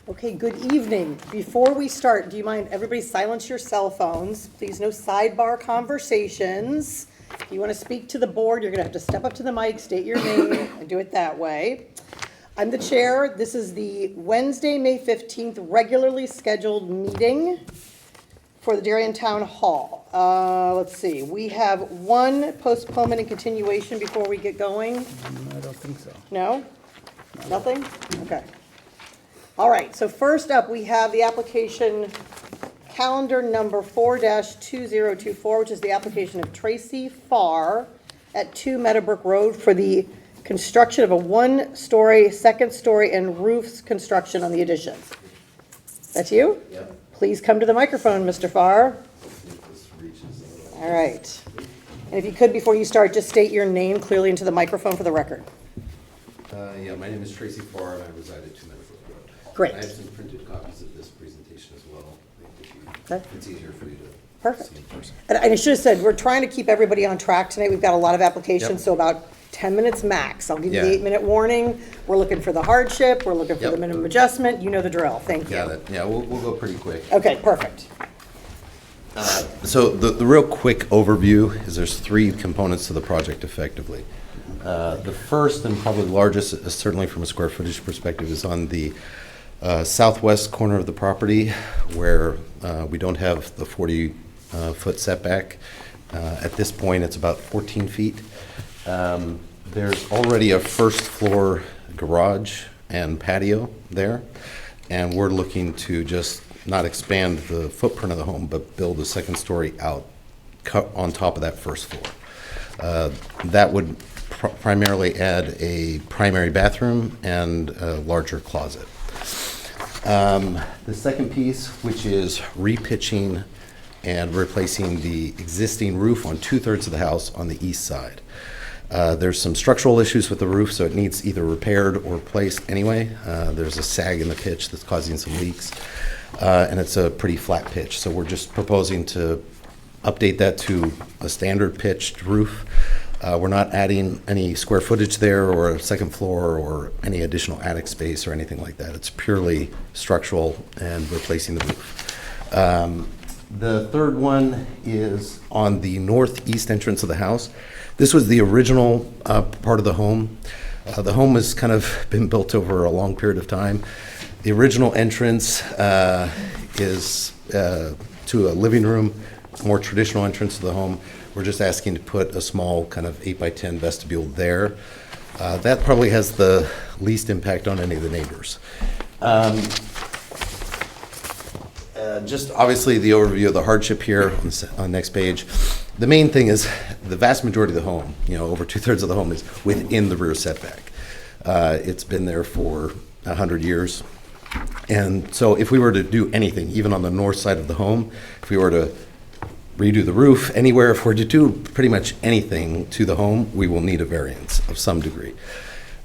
Okay, good evening. Before we start, do you mind, everybody silence your cell phones. Please, no sidebar conversations. If you want to speak to the board, you're going to have to step up to the mic, state your name, and do it that way. I'm the chair. This is the Wednesday, May 15th, regularly scheduled meeting for the Darien Town Hall. Let's see, we have one postponement and continuation before we get going. I don't think so. No? Nothing? Okay. All right, so first up, we have the application calendar number 4-2024, which is the application of Tracy Farr at 2 Meadowbrook Road for the construction of a one-story, second story, and roofs construction on the addition. That's you? Yep. Please come to the microphone, Mr. Farr. This reaches a little. All right. And if you could, before you start, just state your name clearly into the microphone for the record. Yeah, my name is Tracy Farr, and I reside at 2 Meadowbrook Road. Great. I have some printed copies of this presentation as well. Okay. It's easier for you to Perfect. see in person. And I should have said, we're trying to keep everybody on track tonight. We've got a lot of applications, Yep. so about 10 minutes max. I'll give you the Yeah. 8-minute warning. We're looking for the hardship, we're looking for the Yep. minimum adjustment. You know the drill. Thank you. Yeah, we'll go pretty quick. Okay, perfect. So the real quick overview is there's three components to the project effectively. The first and probably largest, certainly from a square footage perspective, is on the southwest corner of the property where we don't have the 40-foot setback. At this point, it's about 14 feet. There's already a first floor garage and patio there, and we're looking to just not expand the footprint of the home, but build a second story out on top of that first floor. That would primarily add a primary bathroom and a larger closet. The second piece, which is repitching and replacing the existing roof on 2/3 of the house on the east side. There's some structural issues with the roof, so it needs either repaired or replaced anyway. There's a sag in the pitch that's causing some leaks, and it's a pretty flat pitch. So we're just proposing to update that to a standard pitched roof. We're not adding any square footage there or a second floor or any additional attic space or anything like that. It's purely structural and replacing the roof. The third one is on the northeast entrance of the house. This was the original part of the home. The home has kind of been built over a long period of time. The original entrance is to a living room, more traditional entrance to the home. We're just asking to put a small kind of 8x10 vestibule there. That probably has the least impact on any of the neighbors. Just obviously the overview of the hardship here on next page. The main thing is the vast majority of the home, over 2/3 of the home is within the rear setback. It's been there for 100 years. And so if we were to do anything, even on the north side of the home, if we were to redo the roof anywhere, if we're to do pretty much anything to the home, we will need a variance of some degree.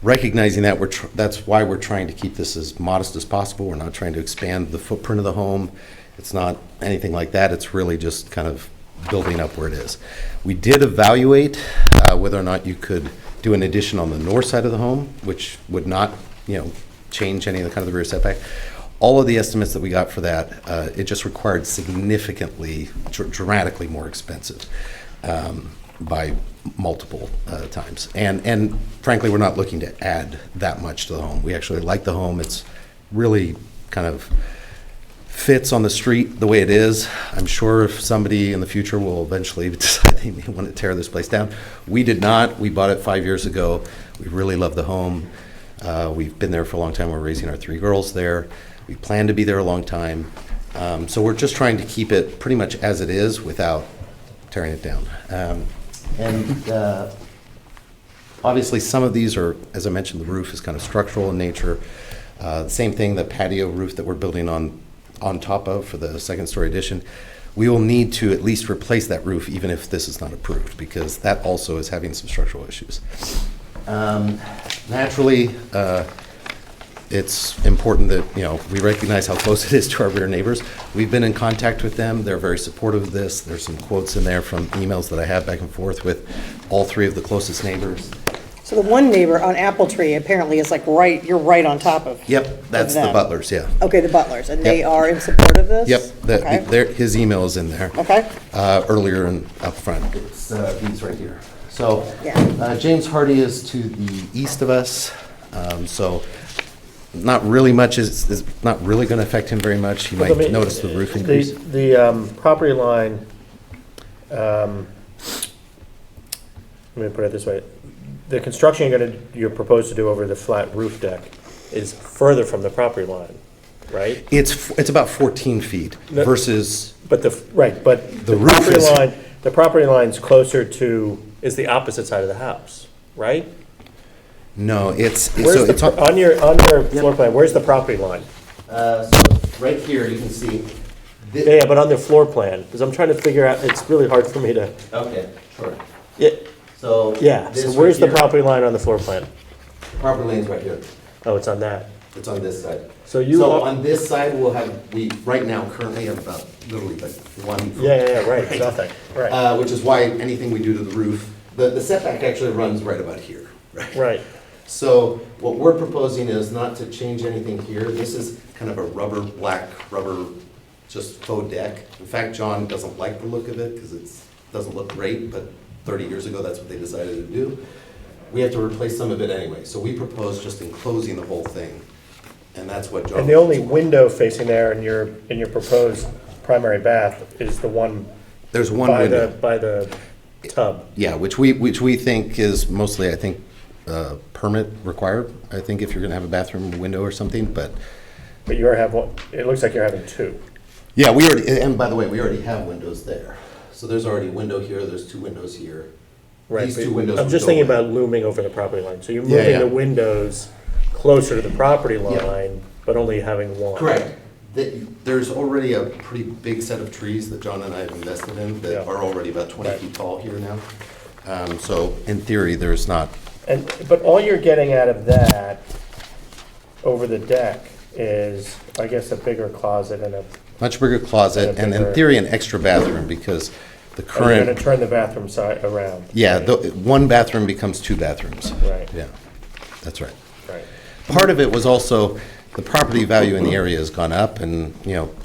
Recognizing that, that's why we're trying to keep this as modest as possible. We're not trying to expand the footprint of the home. It's not anything like that. It's really just kind of building up where it is. We did evaluate whether or not you could do an addition on the north side of the home, which would not, change any of the kind of the rear setback. All of the estimates that we got for that, it just required significantly, dramatically more expensive by multiple times. And frankly, we're not looking to add that much to the home. We actually like the home. It's really kind of fits on the street the way it is. I'm sure if somebody in the future will eventually decide they may want to tear this place down. We did not. We bought it 5 years ago. We really love the home. We've been there for a long time. We're raising our 3 girls there. We plan to be there a long time. So we're just trying to keep it pretty much as it is without tearing it down. Obviously some of these are, as I mentioned, the roof is kind of structural in nature. The same thing, the patio roof that we're building on top of for the second story addition. We will need to at least replace that roof even if this is not approved, because that also is having some structural issues. Naturally, it's important that, we recognize how close it is to our rear neighbors. We've been in contact with them. They're very supportive of this. There's some quotes in there from emails that I have back and forth with all 3 of the closest neighbors. So the one neighbor on Apple Tree apparently is like you're right on top of. Yep, that's the them. Butlers, yeah. Okay, the Butlers, and they Yep. are in support of this? Yep, Okay. his email is in there. Okay. Earlier and up front. It's these right here. So, Yeah. James Hardy is to the east of us, so not really much is not really going to affect him very much. You might notice the roof increase. The property line, let me put it this way. The construction you're proposed to do over the flat roof deck is further from the property line, right? It's about 14 feet No. versus, But the roof property is- line, the property line's closer to, is the opposite side of the house, right? no, it's, Where's so it's the, on your floor plan, where's the property line? so right here, you can see. Yeah, but on the floor plan, because I'm trying to figure out, it's really hard for me to, Okay, sure. yeah, So. yeah, this so right where's the here- property line on the floor plan? Property lane's right here. Oh, it's on that. It's on this side. So you So are- on this side, we right now currently have about literally like 1 foot. Yeah, right, it's nothing, right, Which is why anything we do to the roof, the setback actually runs right about here, right? right. So what we're proposing is not to change anything here. This is kind of a black rubber, just faux deck. In fact, John doesn't like the look of it because it doesn't look great, but 30 years ago, that's what they decided to do. We have to replace some of it anyway, so we propose just enclosing the whole thing. And that's what John. And the only window facing there in your proposed primary bath is the one There's one by window. by the tub. Yeah, which we think is mostly, I think, permit required. I think if you're gonna have a bathroom window or something, but. But you have one, it looks like you're having two. Yeah, we already, and by the way, we already have windows there. So there's already a window here, there's 2 windows here. Right. These but 2 windows. I'm would just go thinking away. about looming over the property line. So you're Yeah, moving yeah. the windows closer to the property Yeah. line, but only having one. Correct. There's already a pretty big set of trees that John and I have invested in that Yeah. are already about 20 Right. feet tall here now. So in theory, there's not, But all you're getting out of that over the deck is, I guess, a bigger closet and much bigger closet, and in bigger- theory, an extra bathroom, because the are you gonna current, turn the bathroom side around? yeah, one bathroom becomes 2 bathrooms. Right, Yeah, that's right. right. Part of it was also, the property value in the area has gone up, and,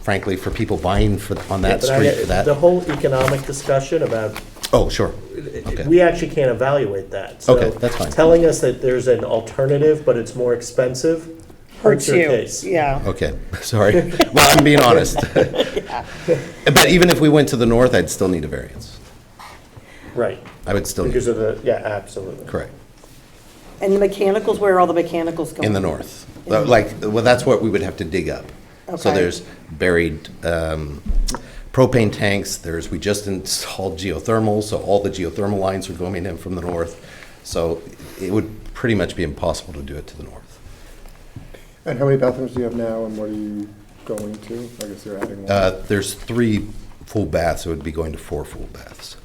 frankly, for people buying on that Yeah, but street for The that. whole economic discussion about, Oh, sure. Okay. we actually can't evaluate that. So Okay, that's fine. telling us that there's an alternative, but it's more expensive, hurts your you, case. yeah. Okay, sorry. Well, I'm being honest. But even if we went to the north, I'd still need a variance. Right, I would still need, because of the, yeah, absolutely. correct, And the mechanicals, where are all the mechanicals going? in the north. Well, that's what we would have to dig up. So Okay. there's buried propane tanks, we just installed geothermal, so all the geothermal lines are going in from the north. So it would pretty much be impossible to do it to the north. And how many bathrooms do you have now, and what are you going to? I guess you're adding one. There's 3 full baths, so it would be going to 4 full baths.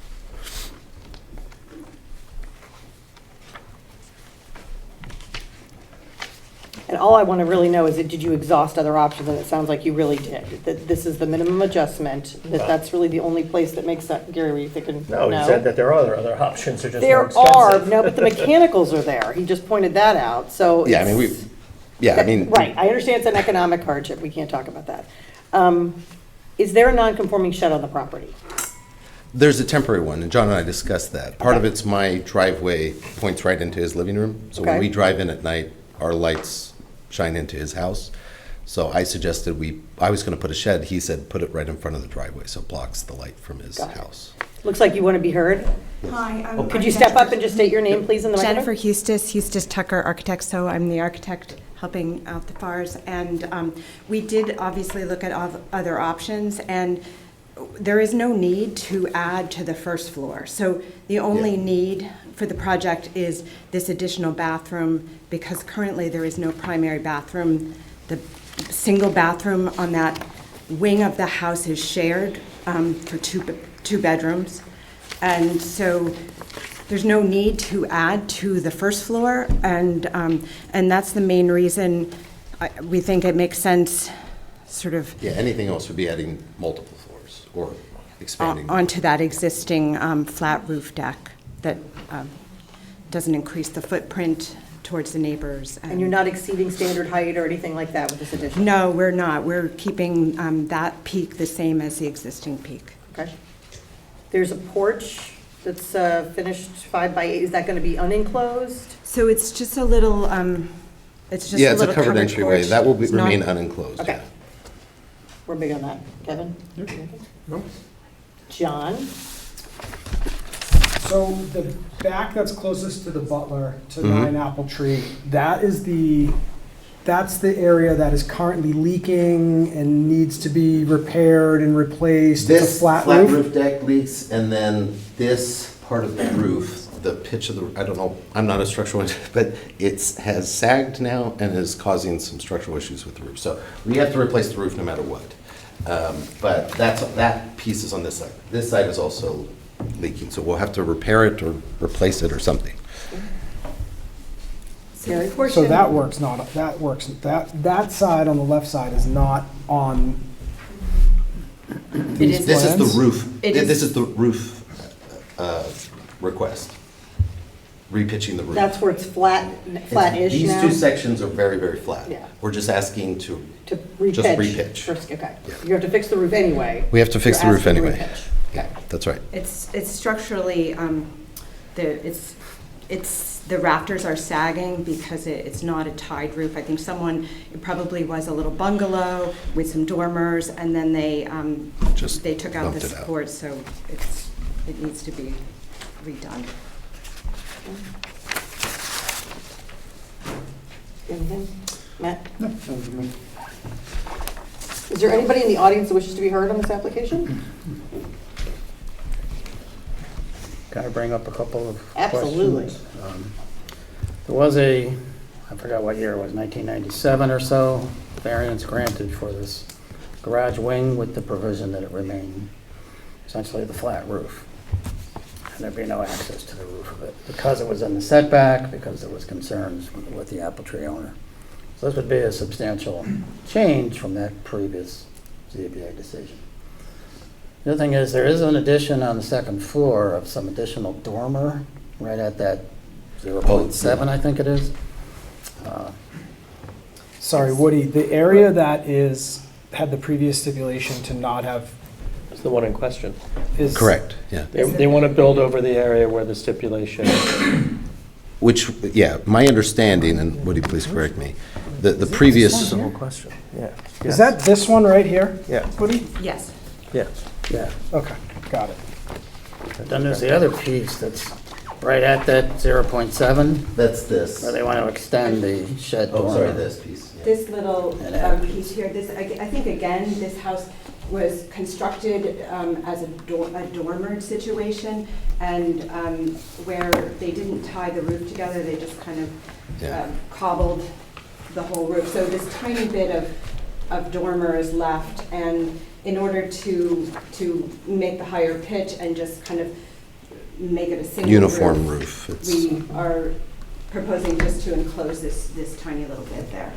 And all I want to really know is, did you exhaust other options? And it sounds like you really did. That this is the minimum adjustment, that's really the only place that makes sense. Gary, were you thinking? No, he said that there are other options, they're just more There expensive. are, no, but the mechanicals are there. He just pointed that out, so. Yeah, I mean, it's- Right, I understand it's an economic hardship. We can't talk about that. Is there a non-conforming shed on the property? There's a temporary one, and John and I discussed that. Part of Okay. it's my driveway points right into his living room. So when Okay. we drive in at night, our lights shine into his house. So I suggested I was gonna put a shed. He said, put it right in front of the driveway, so it blocks the light from his Got it. house. Looks like you want to be heard. Hi, I'm. Could you step up and just state your name, please, in the Jennifer microphone? Eustace Tucker Architects, so I'm the architect helping out the FARs. And we did obviously look at other options, and there is no need to add to the first floor. So the only need for the project is this additional bathroom, because currently there is no primary bathroom. The single bathroom on that wing of the house is shared for two bedrooms. And so there's no need to add to the first floor, and that's the main reason we think it makes sense, sort of, Yeah, anything else would be adding multiple floors or expanding. onto that existing flat roof deck that doesn't increase the footprint towards the neighbors. And you're not exceeding standard height or anything like that with this addition? No, we're not. We're keeping that peak the same as the existing peak. Okay. There's a porch that's finished 5 by 8. Is that going to be unenclosed? So it's just a little, it's just Yeah, a it's a little covered entryway. porch. That will It's not- remain unenclosed. Okay. yeah. We're big on that. Kevin? No? John? So the back that's closest to the Butler, to 9 Apple Tree, that's the area that is currently leaking and needs to be repaired and replaced. It's a This flat flat roof. roof deck leaks, and then this part of the roof, the pitch of the, I don't know, I'm not a structural engineer, but has sagged now and is causing some structural issues with the roof. So we have to replace the roof no matter what. But that piece is on this side. This side is also leaking, so we'll have to repair it or replace it or something. So the So portion- that works that side on the left side is not on It these is- This is plans. the roof, It is- this is the roof request, repitching the roof. That's where it's flat-ish These now? two sections are very, very flat. Yeah. We're just asking to, To repitch? Just repitch. First, okay. Yeah. You have to fix the roof anyway. We have to fix You're the roof asking to anyway. repitch. Okay. that's right. It's structurally, the rafters are sagging because it's not a tied roof. I think it probably was a little bungalow with some dormers, and then they Just took out the bumped it out. supports, so it needs to be redone. Anything? Matt? Is there anybody in the audience that wishes to be heard on this application? Can I bring up a couple of Absolutely. questions? There was I forgot what year it was, 1997 or so, variance granted for this garage wing with the provision that it remain essentially the flat roof. And there'd be no access to the roof of it because it was in the setback, because there was concerns with the apple tree owner. So this would be a substantial change from that previous ZBA decision. The other thing is, there is an addition on the second floor of some additional dormer right at that 0.7, I think it is. Sorry, Woody, the area that had the previous stipulation to not have It's the one in question. is. Correct, yeah. They want to build over the area where the stipulation, Which, yeah, my understanding, and Woody, please correct me, the previous, that's the whole question, yeah. Is that this one right here? Yeah, Woody? Yes. yeah. Yeah. Okay, got it. But then there's the other piece that's right at that 0.7, that's this. where they want to extend the shed Oh, dormer. sorry, this piece. yeah. This little piece here, I think, again, this house was constructed as a dormered situation, and where they didn't tie the roof together, they just kind of Yeah. cobbled the whole roof. So this tiny bit of dormer is left, and in order to make the higher pitch and just kind of make it a single Uniform roof. It's- we are proposing just to enclose this tiny little bit there.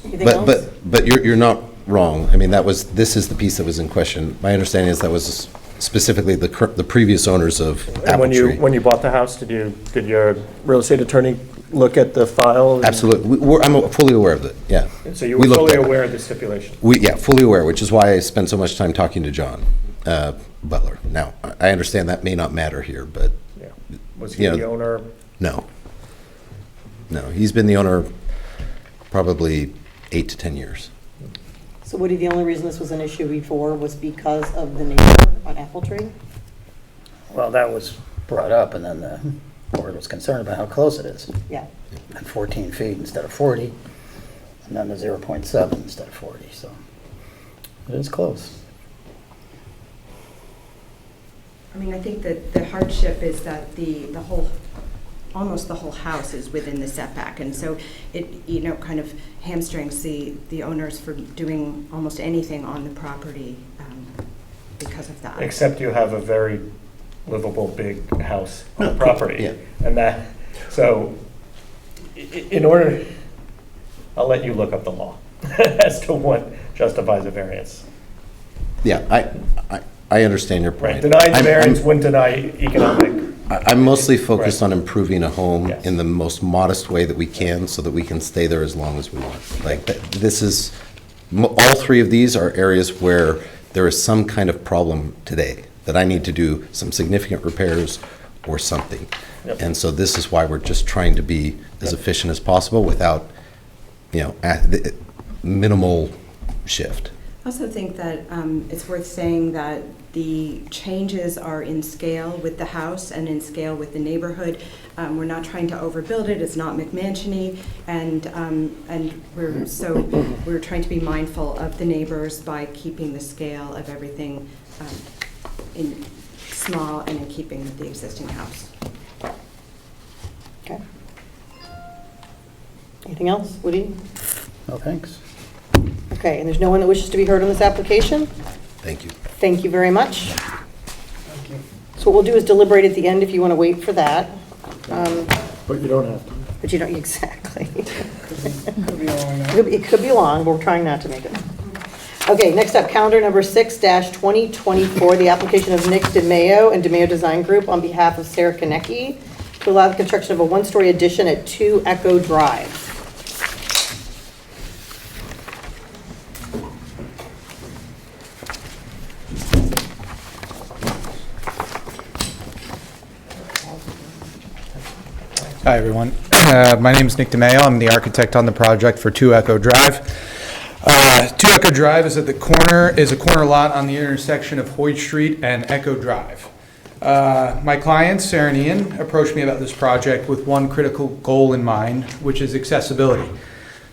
Anything else? But you're not wrong. I mean, this is the piece that was in question. My understanding is that was specifically the previous owners of And Apple when Tree. you bought the house, did your real estate attorney look at the file? and- Absolutely. I'm fully aware of it, yeah. So you We were looked fully at it. aware of the stipulation? Yeah, fully aware, which is why I spent so much time talking to John Butler. Now, I understand that may not matter here, but Yeah. Was he Yeah. the owner? no. No, he's been the owner probably 8 to 10 years. So Woody, the only reason this was an issue before was because of the neighbor on Apple Tree? Well, that was brought up, and then the board was concerned about how close it is, Yeah. at 14 feet instead of 40, and then the 0.7 instead of 40, so it is close. I mean, I think that the hardship is that almost the whole house is within the setback, and so it, kind of hamstrings the owners for doing almost anything on the property because of that. Except you have a very livable big house on the property. Yeah. And so in order, I'll let you look up the law as to what justifies a variance. Yeah, I understand your Right, point. denying the I'm- variance wouldn't deny economic. I'm mostly focused Right. on improving a home Yes. in the most modest way that we can so that we can stay there as long as we want. Like, this is, all three of these are areas where there is some kind of problem today that I need to do some significant repairs or something. Yep. And so this is why we're just trying to be as Yep. efficient as possible without, minimal shift. I also think that it's worth saying that the changes are in scale with the house and in scale with the neighborhood. We're not trying to overbuild it, it's not McMansion-y, and we're trying to be mindful of the neighbors by keeping the scale of everything in small and in keeping with the existing house. Okay. Anything else, Woody? No, thanks. Okay, and there's no one that wishes to be heard on this application? Thank you. Thank you very much. Thank you. So what we'll do is deliberate at the end if you want to wait for that. But you don't have to. But you don't, exactly. Could be a long night. It could be long, but we're trying not to make it. Okay, next up, calendar number 6-2024, the application of Nick DeMayo and DeMayo Design Group on behalf of Sarah Konecki to allow the construction of a one-story addition at 2 Echo Drive. Hi, everyone. My name is Nick DeMayo. I'm the architect on the project for 2 Echo Drive. 2 Echo Drive is a corner lot on the intersection of Hoyt Street and Echo Drive. My client, Sarah and Ian, approached me about this project with one critical goal in mind, which is accessibility.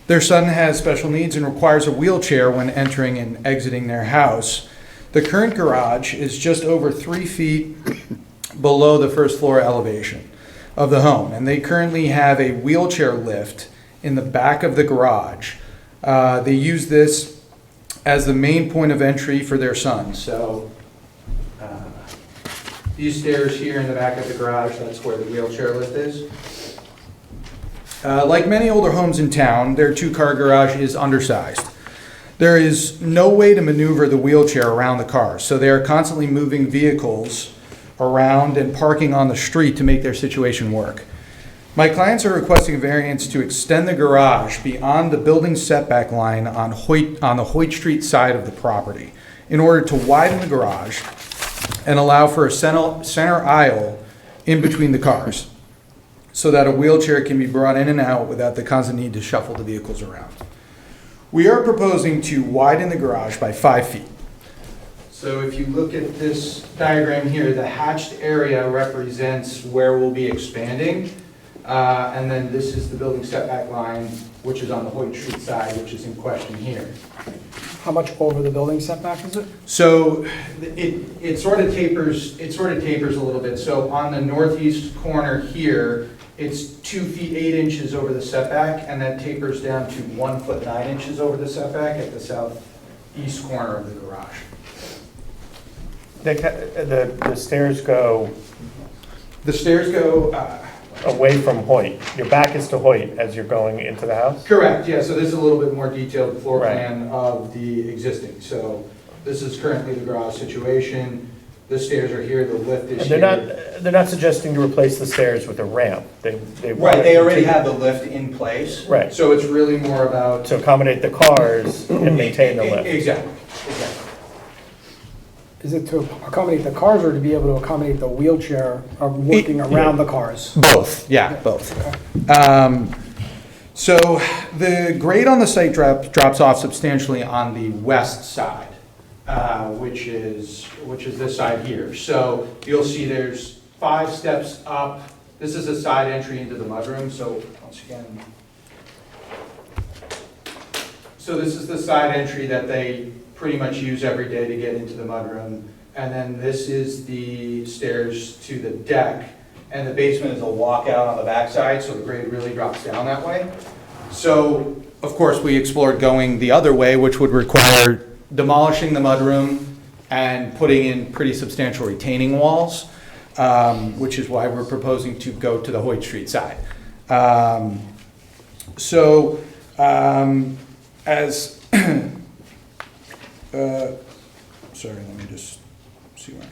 Their son has special needs and requires a wheelchair when entering and exiting their house. The current garage is just over 3 feet below the first floor elevation of the home, and they currently have a wheelchair lift in the back of the garage. They use this as the main point of entry for their son. So these stairs here in the back of the garage, that's where the wheelchair lift is. Like many older homes in town, their 2-car garage is undersized. There is no way to maneuver the wheelchair around the car, so they are constantly moving vehicles around and parking on the street to make their situation work. My clients are requesting a variance to extend the garage beyond the building setback line on the Hoyt Street side of the property in order to widen the garage and allow for a center aisle in between the cars so that a wheelchair can be brought in and out without the constant need to shuffle the vehicles around. We are proposing to widen the garage by 5 feet. So if you look at this diagram here, the hatched area represents where we'll be expanding. And then this is the building setback line, which is on the Hoyt Street side, which is in question here. How much over the building setback is it? So it sort of tapers a little bit. So on the northeast corner here, it's 2 feet 8 inches over the setback, and that tapers down to 1 foot 9 inches over the setback at the southeast corner of the garage. The stairs go The stairs go, away from Hoyt. Your back is to Hoyt as you're going into the house? correct, yeah, so this is a little bit more detailed floor Right. plan of the existing. So this is currently the garage situation. The stairs are here, the lift is And here. they're not suggesting to replace the stairs with a ramp. They Right, they already have the lift in place. Right. So it's really more about. To accommodate the cars and maintain the lift. Exactly. Is it to accommodate the cars or to be able to accommodate the wheelchair working around the cars? Both, yeah, both. So the grade on the site drops off substantially on the west side, which is this side here. So you'll see there's 5 steps up. This is a side entry into the mudroom, so once again. So this is the side entry that they pretty much use every day to get into the mudroom. And then this is the stairs to the deck. And the basement is a walkout on the backside, so the grade really drops down that way. So, of course, we explored going the other way, which would require demolishing the mudroom and putting in pretty substantial retaining walls, which is why we're proposing to go to the Hoyt Street side. sorry, let me just see where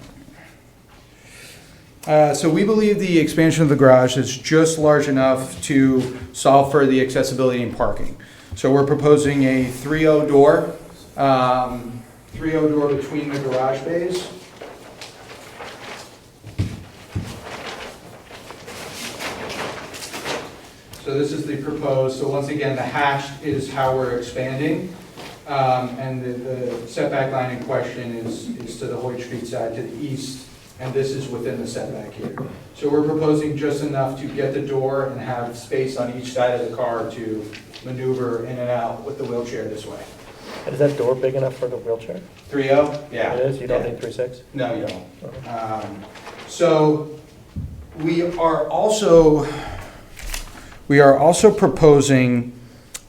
I'm at. So we believe the expansion of the garage is just large enough to solve for the accessibility and parking. So we're proposing a 3.0 door, 3.0 door between the garage bays. So this is the proposed, so once again, the hatched is how we're expanding. And the setback line in question is to the Hoyt Street side to the east, and this is within the setback here. So we're proposing just enough to get the door and have space on each side of the car to maneuver in and out with the wheelchair this way. Is that door big enough for the wheelchair? 3.0? Yeah. It is? You don't Yeah. need 3.6? No, you don't. So we are also proposing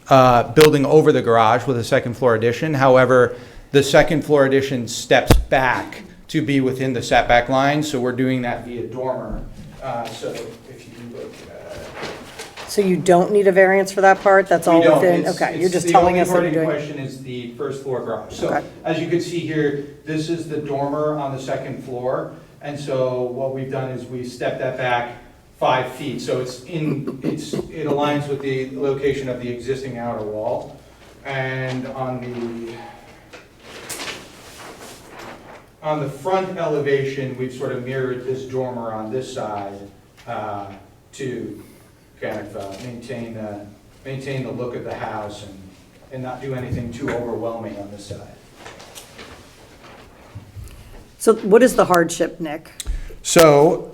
building over the garage with a second floor addition. However, the second floor addition steps back to be within the setback line, so we're doing that via dormer. So if you look, So you don't need a variance for that part? That's all we don't. within? It's- Okay, you're it's just telling us that you're The only doing. part in question is the first floor garage. So Okay. as you can see here, this is the dormer on the second floor. And so what we've done is we stepped that back 5 feet. So it aligns with the location of the existing outer wall. And on the front elevation, we've sort of mirrored this dormer on this side to kind of maintain the look of the house and not do anything too overwhelming on this side. So what is the hardship, Nick? So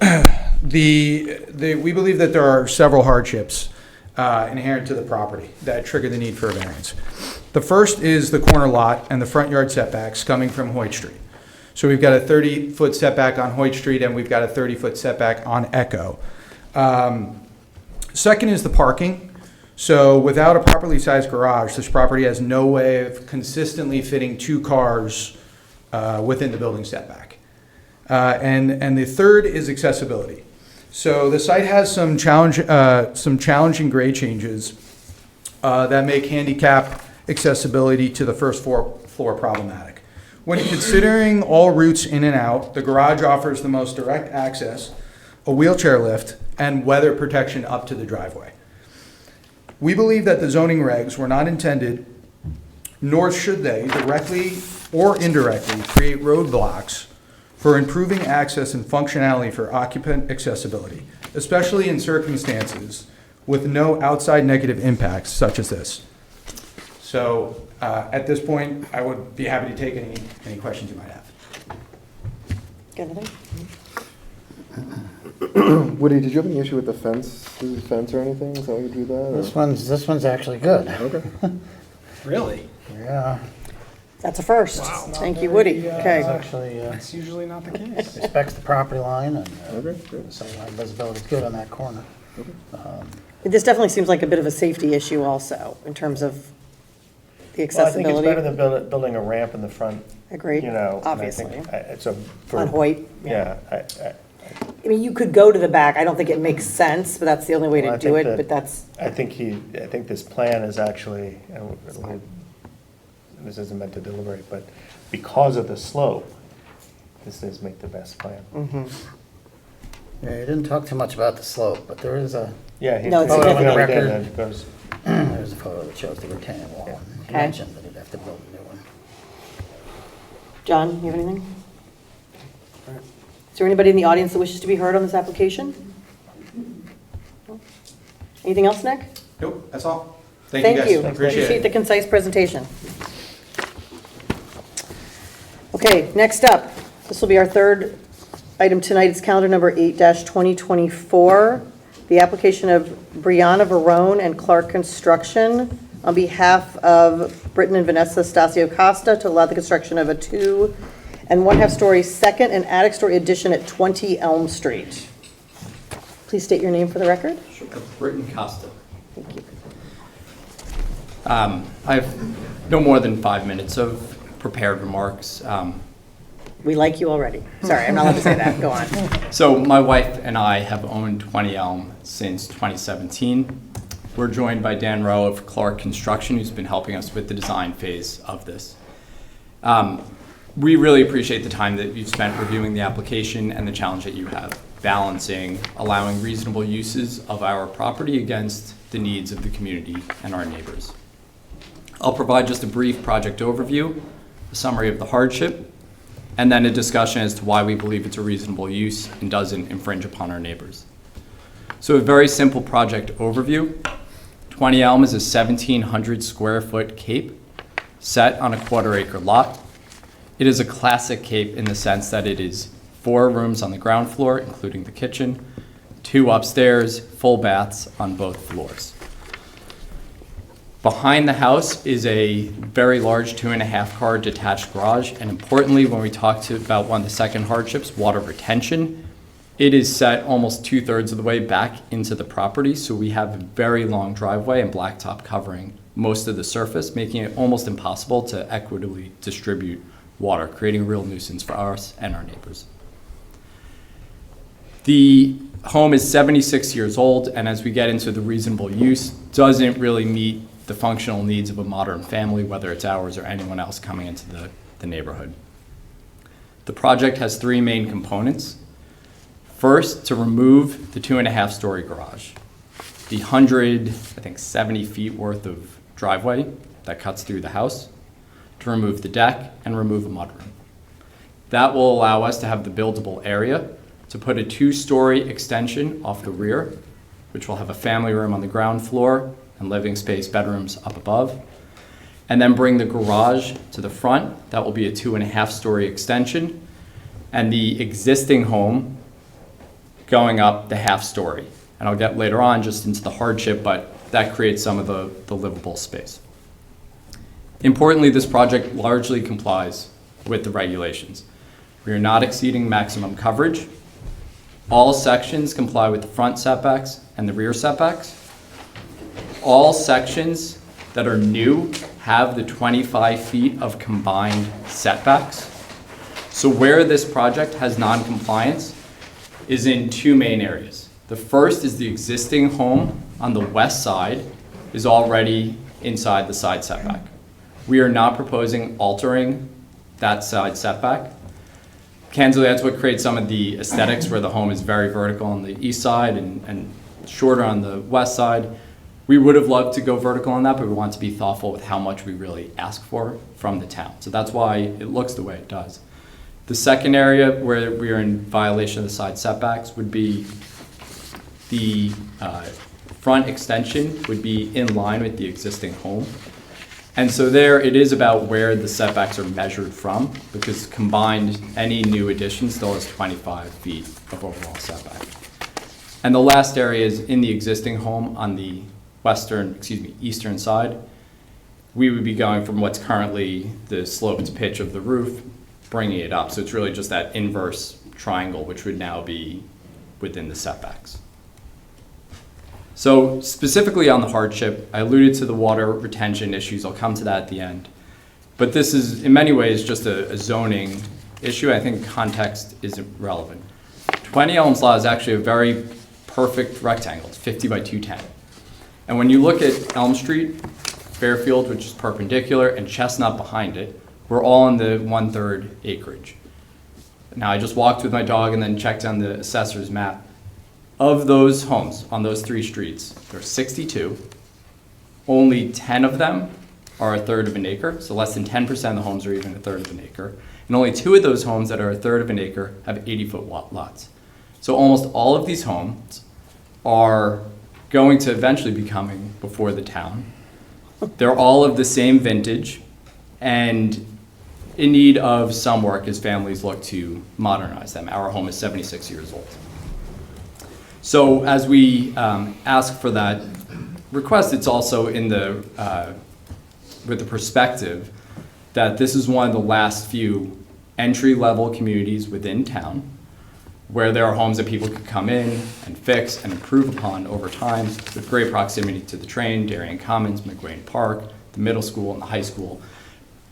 we believe that there are several hardships inherent to the property that trigger the need for a variance. The first is the corner lot and the front yard setbacks coming from Hoyt Street. So we've got a 30-foot setback on Hoyt Street and we've got a 30-foot setback on Echo. Second is the parking. So without a properly sized garage, this property has no way of consistently fitting 2 cars within the building setback. And the third is accessibility. So the site has some challenging grade changes that make handicap accessibility to the first floor problematic. When considering all routes in and out, the garage offers the most direct access, a wheelchair lift, and weather protection up to the driveway. We believe that the zoning regs were not intended, nor should they, directly or indirectly, create roadblocks for improving access and functionality for occupant accessibility, especially in circumstances with no outside negative impacts such as this. So at this point, I would be happy to take any questions you might have. Got anything? Woody, did you have any issue with the fence or anything? Is that why you drew that? or- This one's actually good. Okay. Really? Yeah, That's a first. Thank you, Woody. very, Okay. it's actually, That's usually not the case. respects the property line and Okay, good. the sight line visibility is good on that corner. This definitely seems like a bit of a safety issue also, in terms of the Well, I think it's better accessibility. than building a ramp in the front, Agreed, you know. and I think obviously. it's a. for- On Hoyt. Yeah. I mean, you could go to the back. I don't think it makes sense, but that's the only way Well, to I do think it, that- but that's, I think this plan is actually, this isn't meant to deliberate, but because of the slope, this does make the best plan. Yeah, you didn't talk too much about the slope, but there is a, Yeah. he- No, it's he significant. really did, Record. and it goes- there's a photo that shows the retaining wall. Yeah. He Okay. mentioned that he'd have to build a new one. John, you have anything? Is there anybody in the audience that wishes to be heard on this application? No? Anything else, Nick? Nope, that's all. Thank you guys. Thank you. Appreciate Appreciate it. the concise presentation. Okay, next up, this will be our third item tonight. It's calendar number 8-2024. The application of Brianna Varone and Clark Construction on behalf of Britton and Vanessa Stasio Costa to allow the construction of a 2 1/2 story second and attic story addition at 20 Elm Street. Please state your name for the record. Britton Costa. Thank you. I have no more than 5 minutes of prepared remarks. We like you already. Sorry, I'm not allowed to say that. Go on. So my wife and I have owned 20 Elm since 2017. We're joined by Dan Rowe of Clark Construction, who's been helping us with the design phase of this. We really appreciate the time that you've spent reviewing the application and the challenge that you have, balancing allowing reasonable uses of our property against the needs of the community and our neighbors. I'll provide just a brief project overview, a summary of the hardship, and then a discussion as to why we believe it's a reasonable use and doesn't infringe upon our neighbors. So a very simple project overview. 20 Elm is a 1,700 square foot cape set on a 1/4 acre lot. It is a classic cape in the sense that it is 4 rooms on the ground floor, including the kitchen, 2 upstairs, full baths on both floors. Behind the house is a very large 2.5 car detached garage, and importantly, when we talk about one of the second hardships, water retention, it is set almost 2/3 of the way back into the property, so we have a very long driveway and blacktop covering most of the surface, making it almost impossible to equitably distribute water, creating a real nuisance for us and our neighbors. The home is 76 years old, and as we get into the reasonable use, doesn't really meet the functional needs of a modern family, whether it's ours or anyone else coming into the neighborhood. The project has 3 main components. First, to remove the 2.5-story garage, the 170 feet worth of driveway that cuts through the house, to remove the deck and remove a mudroom. That will allow us to have the buildable area to put a 2-story extension off the rear, which will have a family room on the ground floor and living space, bedrooms up above, and then bring the garage to the front. That will be a 2.5-story extension, and the existing home going up the 1/2 story. And I'll get later on just into the hardship, but that creates some of the livable space. Importantly, this project largely complies with the regulations. We are not exceeding maximum coverage. All sections comply with the front setbacks and the rear setbacks. All sections that are new have the 25 feet of combined setbacks. So where this project has non-compliance is in 2 main areas. The first is the existing home on the west side is already inside the side setback. We are not proposing altering that side setback. Candidly, that's what creates some of the aesthetics where the home is very vertical on the east side and shorter on the west side. We would have loved to go vertical on that, but we want to be thoughtful with how much we really ask for from the town. So that's why it looks the way it does. The second area where we are in violation of the side setbacks would be the front extension would be in line with the existing home. And so there it is about where the setbacks are measured from, because combined, any new addition still has 25 feet of overall setback. And the last area is in the existing home on the eastern side. We would be going from what's currently the sloped pitch of the roof, bringing it up. So it's really just that inverse triangle, which would now be within the setbacks. So specifically on the hardship, I alluded to the water retention issues. I'll come to that at the end. But this is, in many ways, just a zoning issue. I think context isn't relevant. 20 Elms Lot is actually a very perfect rectangle. It's 50 by 210. And when you look at Elm Street, Fairfield, which is perpendicular, and Chestnut behind it, we're all in the 1/3 acreage. Now, I just walked with my dog and then checked on the assessor's map. Of those homes on those 3 streets, there are 62. Only 10 of them are 1/3 of an acre, so less than 10% of the homes are even 1/3 of an acre. And only 2 of those homes that are 1/3 of an acre have 80-foot lots. So almost all of these homes are going to eventually be coming before the town. They're all of the same vintage and in need of some work as families look to modernize them. Our home is 76 years old. So as we ask for that request, it's also in the with the perspective that this is one of the last few entry-level communities within town where there are homes that people could come in and fix and improve upon over time with great proximity to the train, Darien Commons, McGuane Park, the middle school and the high school.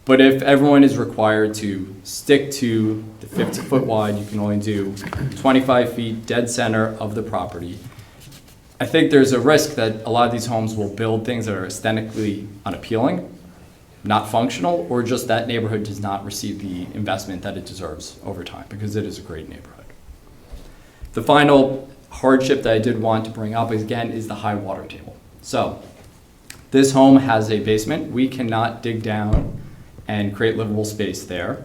But if everyone is required to stick to the 50-foot wide, you can only do 25 feet dead center of the property. I think there's a risk that a lot of these homes will build things that are aesthetically unappealing not functional, or just that neighborhood does not receive the investment that it deserves over time, because it is a great neighborhood. The final hardship that I did want to bring up again is the high water table. So this home has a basement. We cannot dig down and create livable space there.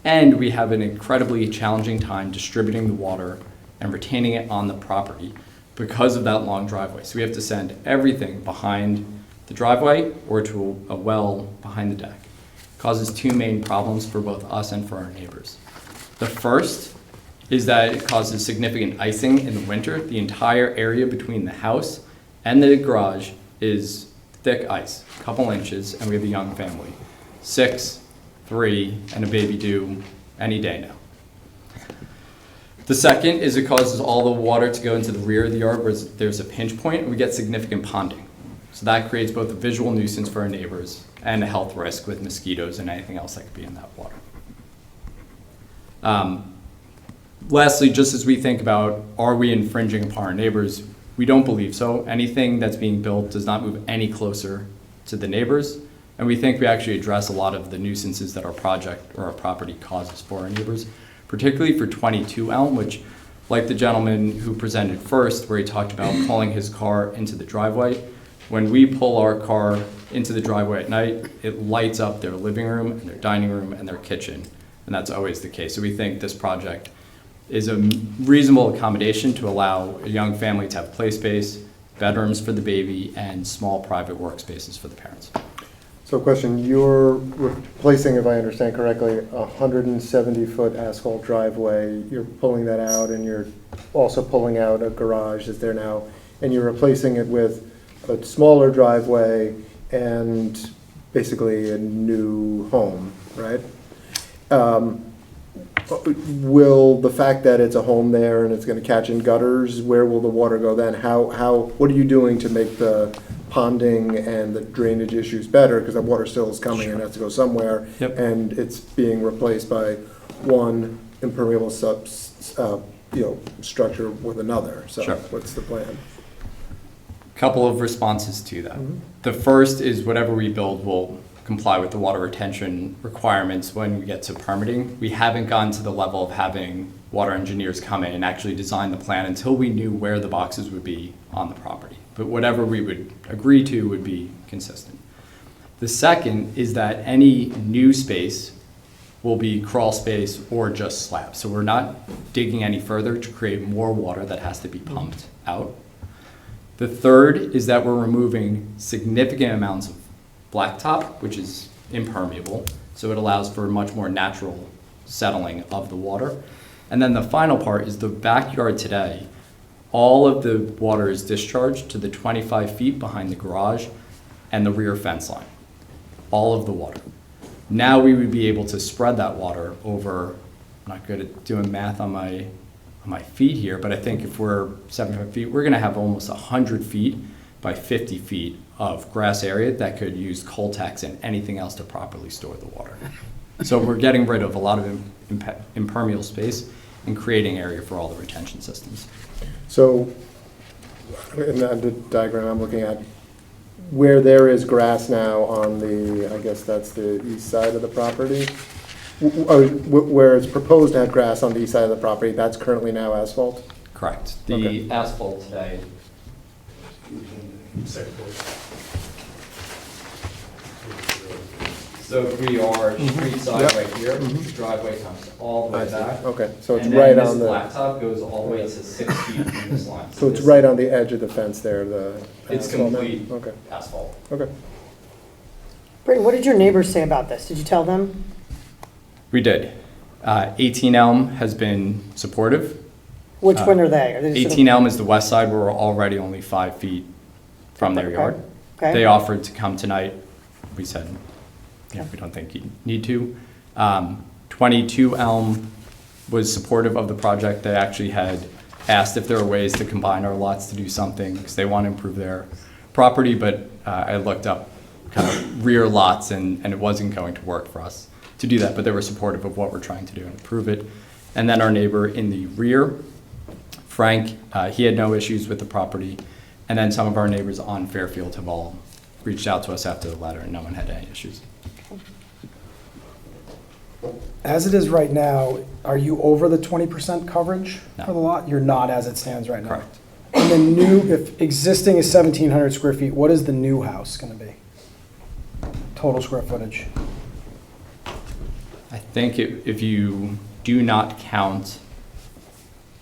And we have an incredibly challenging time distributing the water and retaining it on the property because of that long driveway. So we have to send everything behind the driveway or to a well behind the deck. It causes two main problems for both us and for our neighbors. The first is that it causes significant icing in the winter. The entire area between the house and the garage is thick ice, a couple inches, and we have a young family, 6, 3, and a baby due any day now. The second is it causes all the water to go into the rear of the yard where there's a pinch point, and we get significant ponding. So that creates both a visual nuisance for our neighbors and a health risk with mosquitoes and anything else that could be in that water. Lastly, just as we think about, are we infringing upon our neighbors? We don't believe so. Anything that's being built does not move any closer to the neighbors. And we think we actually address a lot of the nuisances that our project or our property causes for our neighbors, particularly for 22 Elm, which, like the gentleman who presented first, where he talked about pulling his car into the driveway, when we pull our car into the driveway at night, it lights up their living room and their dining room and their kitchen. And that's always the case. So we think this project is a reasonable accommodation to allow a young family to have play space, bedrooms for the baby, and small private workspaces for the parents. So question, you're replacing, if I understand correctly, a 170-foot asphalt driveway. You're pulling that out, and you're also pulling out a garage that's there now, and you're replacing it with a smaller driveway and basically a new home, right? Will the fact that it's a home there and it's going to catch in gutters, where will the water go then? What are you doing to make the ponding and the drainage issues better? Because that water still is coming and has to go somewhere. Yep. And it's being replaced by one impermeable structure with another. So Sure. what's the plan? Couple of responses to that. The first is whatever we build will comply with the water retention requirements when we get to permitting. We haven't gotten to the level of having water engineers come in and actually design the plan until we knew where the boxes would be on the property. But whatever we would agree to would be consistent. The second is that any new space will be crawl space or just slab. So we're not digging any further to create more water that has to be pumped out. The third is that we're removing significant amounts of blacktop, which is impermeable, so it allows for much more natural settling of the water. And then the final part is the backyard today, all of the water is discharged to the 25 feet behind the garage and the rear fence line, all of the water. Now we would be able to spread that water over, I'm not good at doing math on my feet here, but I think if we're 75 feet, we're gonna have almost 100 feet by 50 feet of grass area that could use Coltex and anything else to properly store the water. So we're getting rid of a lot of impermeable space and creating area for all the retention systems. So in the diagram I'm looking at, where there is grass now on the, I guess that's the east side of the property, where it's proposed to have grass on the east side of the property, that's currently now asphalt? Correct. The Okay. asphalt today, so if we are street side Yep. right here, the driveway comes all the I way see. back. Okay, so it's And right then on this the, blacktop goes all the way to 6 feet from this line. so it's this- right on the edge of the fence there, the It's asphalt now? complete Okay, asphalt. okay. Brayden, what did your neighbors say about this? Did you tell them? We did. 18 Elm has been supportive. Which one are they? Are they just 18 Elm is the west side where we're already only 5 feet from their Okay. yard. Okay. They offered to come tonight. We said, we don't think you need to. 22 Elm was supportive of the project. They actually had asked if there were ways to combine our lots to do something because they want to improve their property, but I looked up kind of rear lots and it wasn't going to work for us to do that, but they were supportive of what we're trying to do and improve it. And then our neighbor in the rear, Frank, he had no issues with the property. And then some of our neighbors on Fairfield have all reached out to us after the letter and no one had any issues. As it is right now, are you over the 20% coverage No. for the lot? You're not as it stands right now? Correct. And the new, if existing is 1,700 square feet, what is the new house going to be? Total square footage? I think if you do not count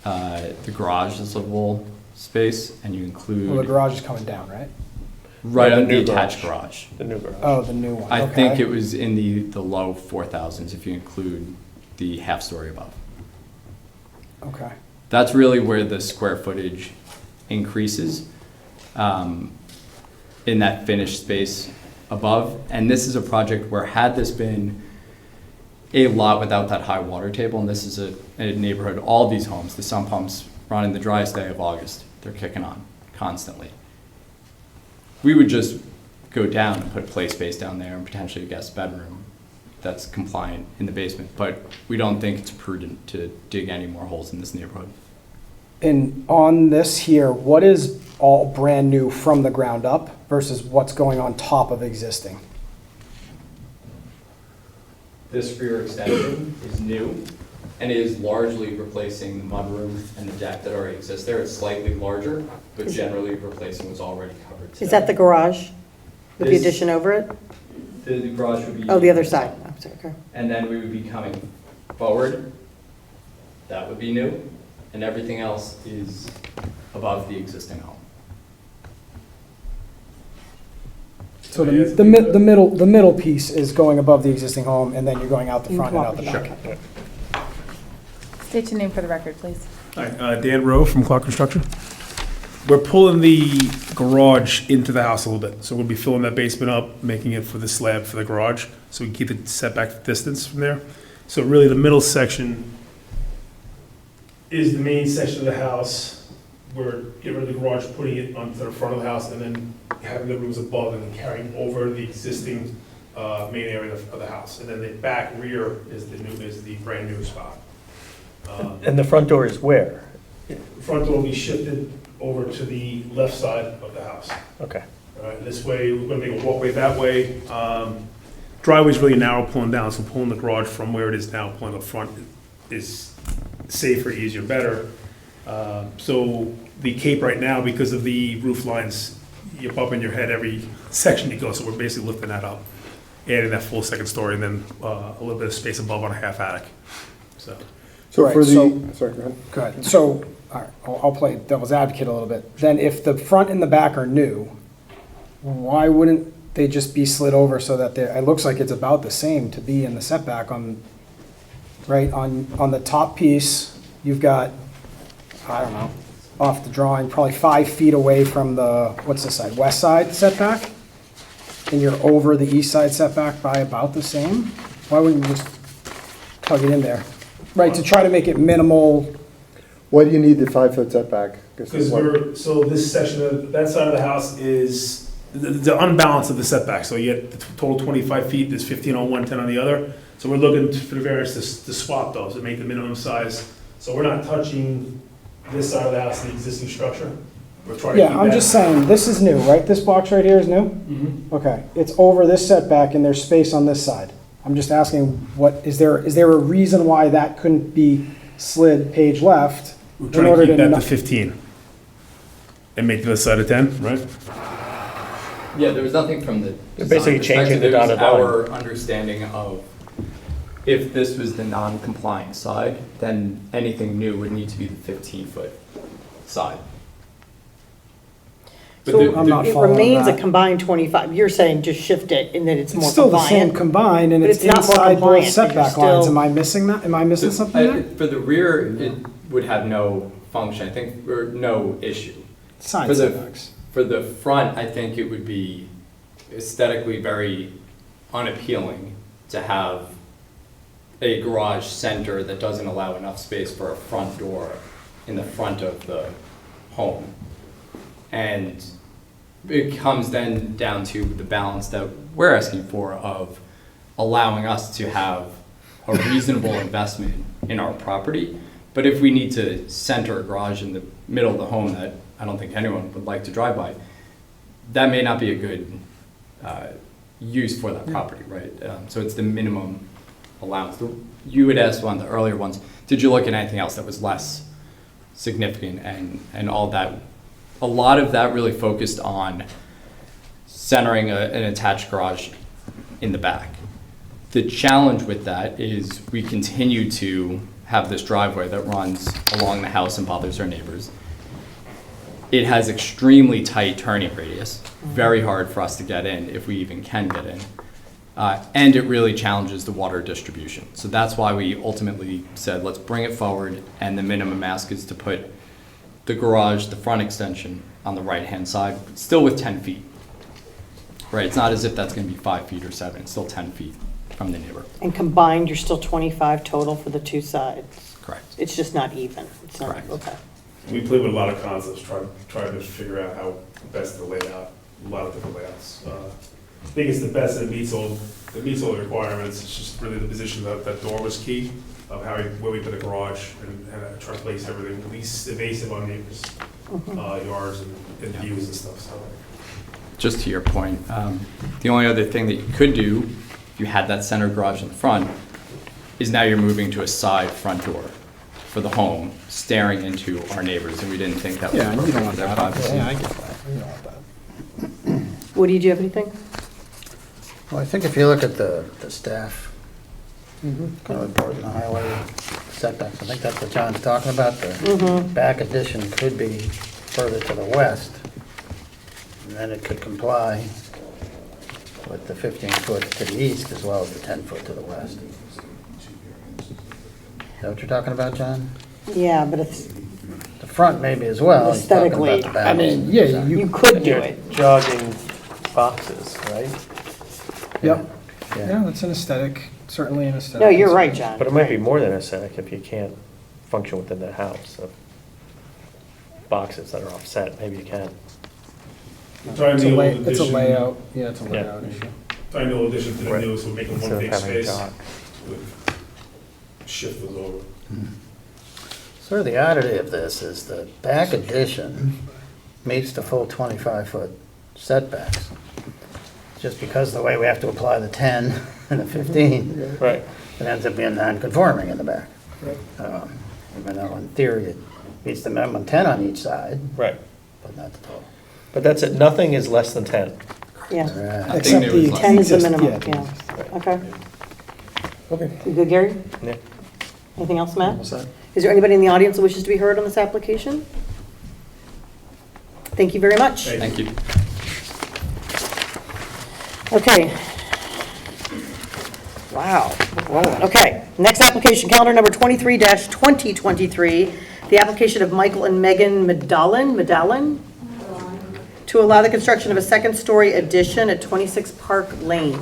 the garage as livable space and you Well, the include garage is coming down, right? right Yeah, the under the new attached garage. garage. The new garage. Oh, the new one, I think okay. it was in the low 4,000s if you include the half story above. Okay. That's really where the square footage increases in that finished space above. And this is a project where had this been a lot without that high water table, and this is a neighborhood, all these homes, the sump pumps run in the driest day of August. They're kicking on constantly. We would just go down and put play space down there and potentially a guest bedroom that's compliant in the basement. But we don't think it's prudent to dig any more holes in this neighborhood. And on this here, what is all brand new from the ground up versus what's going on top of existing? This rear extension is new and is largely replacing the mudroom and the deck that already exists there. It's slightly larger, but generally replacing what's already covered today. Is that the garage with the This- addition over it? The garage would be. Oh, the other side. I'm sorry, okay. And then we would be coming forward. That would be new. And everything else is above the existing home. So the middle piece is going above the existing home, and then you're going out the front and out the back. State your name for the record, please. Hi, Dan Rowe from Clark Construction. We're pulling the garage into the house a little bit, so we'll be filling that basement up, making it for the slab for the garage, so we can keep the setback distance from there. So really, the middle section is the main section of the house. We're getting rid of the garage, putting it onto the front of the house, and then having the rooms above and then carrying over the existing main area of the house. And then the back rear is the brand new spot. And the front door is where? Front door will be shifted over to the left side of the house. Okay. All right, this way, we're gonna make a walkway that way. Driveway's really narrow pulling down, so pulling the garage from where it is now, pulling up front is safer, easier, better. So the cape right now, because of the roof lines, you're bumping your head every section you go, so we're basically lifting that up, adding that full second story, and then a little bit of space above on a half attic, so. So Right, for so- the, sorry, go ahead. Good. So, all right, I'll play devil's advocate a little bit. Then if the front and the back are new, why wouldn't they just be slid over so that they're, it looks like it's about the same to be in the setback on, right, on the top piece, you've got, I don't know, off the drawing, probably 5 feet away from the, what's this side, west side setback? And you're over the east side setback by about the same? Why wouldn't you just plug it in there? Right, to try to make it minimal. Why do you need the 5-foot setback? Because so this section of, that side of the house is the unbalance of the setback. So you get the total 25 feet, there's 15 on one, 10 on the other. So we're looking for the variance to swap those, to make the minimum size. So we're not touching this side of the house, the existing structure. We're trying to keep Yeah, I'm that- just saying, this is new, right? This box right here is new? Mhm. Okay, it's over this setback and there's space on this side. I'm just asking, what, is there a reason why that couldn't be slid page left? We're in trying to order keep that to not- 15 and make the other side a 10, right? Yeah, there was nothing from the You're basically design changing the perspective. It was dotted line. our understanding of if this was the non-compliant side, then anything new would need to be the 15-foot side. But So I'm not it following remains a that. combined 25. You're saying just shift it and then it's more It's still the same compliant. combined and But it's it's not more inside compliant, both 'cause you're setback lines. still- Am I missing that? Am I missing something there? For the rear, it would have no function, I think, or no issue. Side For the- setbacks. For the front, I think it would be aesthetically very unappealing to have a garage center that doesn't allow enough space for a front door in the front of the home. And it comes then down to the balance that we're asking for of allowing us to have a reasonable investment in our property. But if we need to center a garage in the middle of the home that I don't think anyone would like to drive by, that may not be a good use for that property, right? So it's the minimum allowance. You had asked one of the earlier ones, did you look at anything else that was less significant and all that? A lot of that really focused on centering an attached garage in the back. The challenge with that is we continue to have this driveway that runs along the house and bothers our neighbors. It has extremely tight turning radius, very hard for us to get in if we even can get in. And it really challenges the water distribution. So that's why we ultimately said, let's bring it forward, and the minimum ask is to put the garage, the front extension, on the right-hand side, still with 10 feet. Right, it's not as if that's gonna be 5 feet or 7, it's still 10 feet from the neighbor. And combined, you're still 25 total for the two sides? Correct. It's just not even? It's not- Correct. Okay. We played with a lot of concepts, trying to figure out how best to lay it out, a lot of different layouts. I think it's the best that meets all the requirements. It's just really the position that door was key of where we put the garage and try to place everything least invasive on neighbors' yards and views and stuff, so. Just to your point, the only other thing that you could do, if you had that center garage in the front, is now you're moving to a side front door for the home, staring into our neighbors, and we didn't think that was Yeah, and you don't want appropriate that. for their privacy. Yeah, I get that. You don't want that. Woody, do you have anything? Well, I think if you look at the staff, kind of report and highway setbacks, I think that's what John's talking about. The back addition could be further to the west, and then it could comply with the 15-foot to the east as well as the 10-foot to the west. Is that what you're talking about, John? Yeah, but it's, The front maybe as well. He's talking about the Aesthetically, back. I mean, yeah, you could do it. Jogging boxes, right? Yep. Yeah. Yeah, that's an aesthetic, certainly an aesthetic. No, you're right, John. But it might be more than aesthetic if you can't function within the house. So boxes that are offset, maybe you can. It's a layout, yeah, it's a Yeah. layout issue. Tiny little addition to the Right. new, so make it Instead one of big having a space. jog. Shift those over. Sort of the oddity of this is the back addition meets the full 25-foot setbacks. Just because the way we have to apply the 10 and the 15, Right. it ends up being non-conforming in the back. Even though in theory it meets the minimum 10 on each side, Right. but not the total. But that's it, nothing is less than 10. Yeah. Right. Nothing Except new the is less. 10 is the exist- minimum, yeah. yeah. Okay. Okay. You good, Gary? Yeah. Anything else, Matt? What's that? Is there anybody in the audience that wishes to be heard on this application? Thank you very much. Thank you. Okay. Wow, we're rolling. Okay, next application, calendar number 23-2023, the application of Michael and Megan Medallion, to allow the construction of a second-story addition at 26 Park Lane.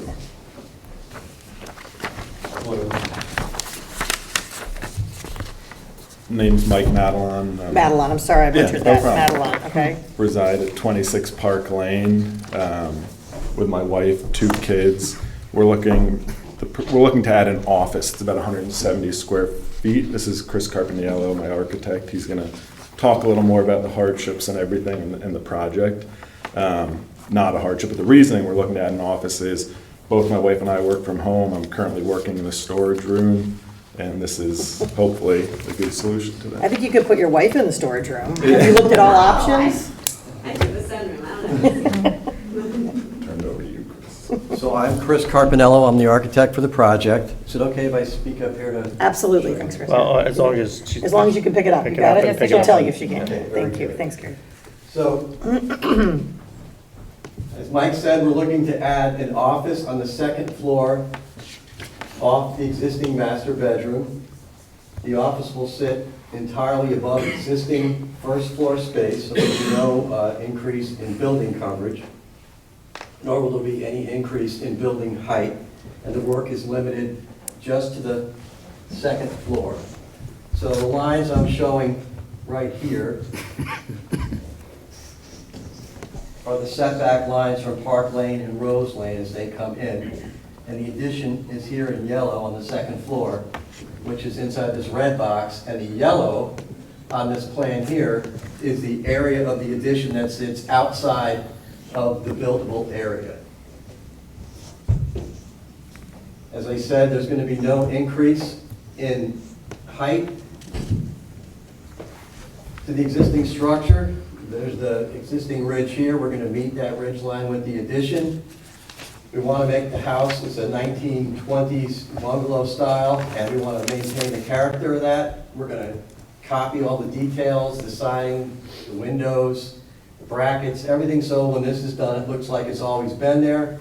Name's Mike Madelon. Madelon, I'm sorry, I Yeah, butchered no that. problem. Madelon, okay. Reside at 26 Park Lane with my wife, 2 kids. We're looking to add an office. It's about 170 square feet. This is Chris Carpiniello, my architect. He's going to talk a little more about the hardships and everything in the project. Not a hardship, but the reasoning we're looking to add an office is both my wife and I work from home. I'm currently working in a storage room, and this is hopefully a good solution to I that. think you could put your wife in the storage room. Have you looked at all options? I took the sunroom, I don't know. Turn it over to you, Chris. So I'm Chris Carpinello, I'm the architect for the project. Is it okay if I speak up here to? Absolutely, thanks, Chris. Well, as long as she's. As long as you can pick it up, you Pick it got up it? and pick She'll it tell up. you if she can. Okay, very Thank you, good. thanks, Gary. So, as Mike said, we're looking to add an office on the second floor off the existing master bedroom. The office will sit entirely above existing first floor space, so there'll be no increase in building coverage, nor will there be any increase in building height, and the work is limited just to the second floor. So the lines I'm showing right here are the setback lines from Park Lane and Rose Lane as they come in. And the addition is here in yellow on the second floor, which is inside this red box. And the yellow on this plan here is the area of the addition that sits outside of the buildable area. As I said, there's going to be no increase in height to the existing structure. There's the existing ridge here. We're going to meet that ridge line with the addition. We want to make the house, it's a 1920s bungalow style, and we want to maintain the character of that. We're going to copy all the details, the siding, the windows, the brackets, everything, so when this is done, it looks like it's always been there.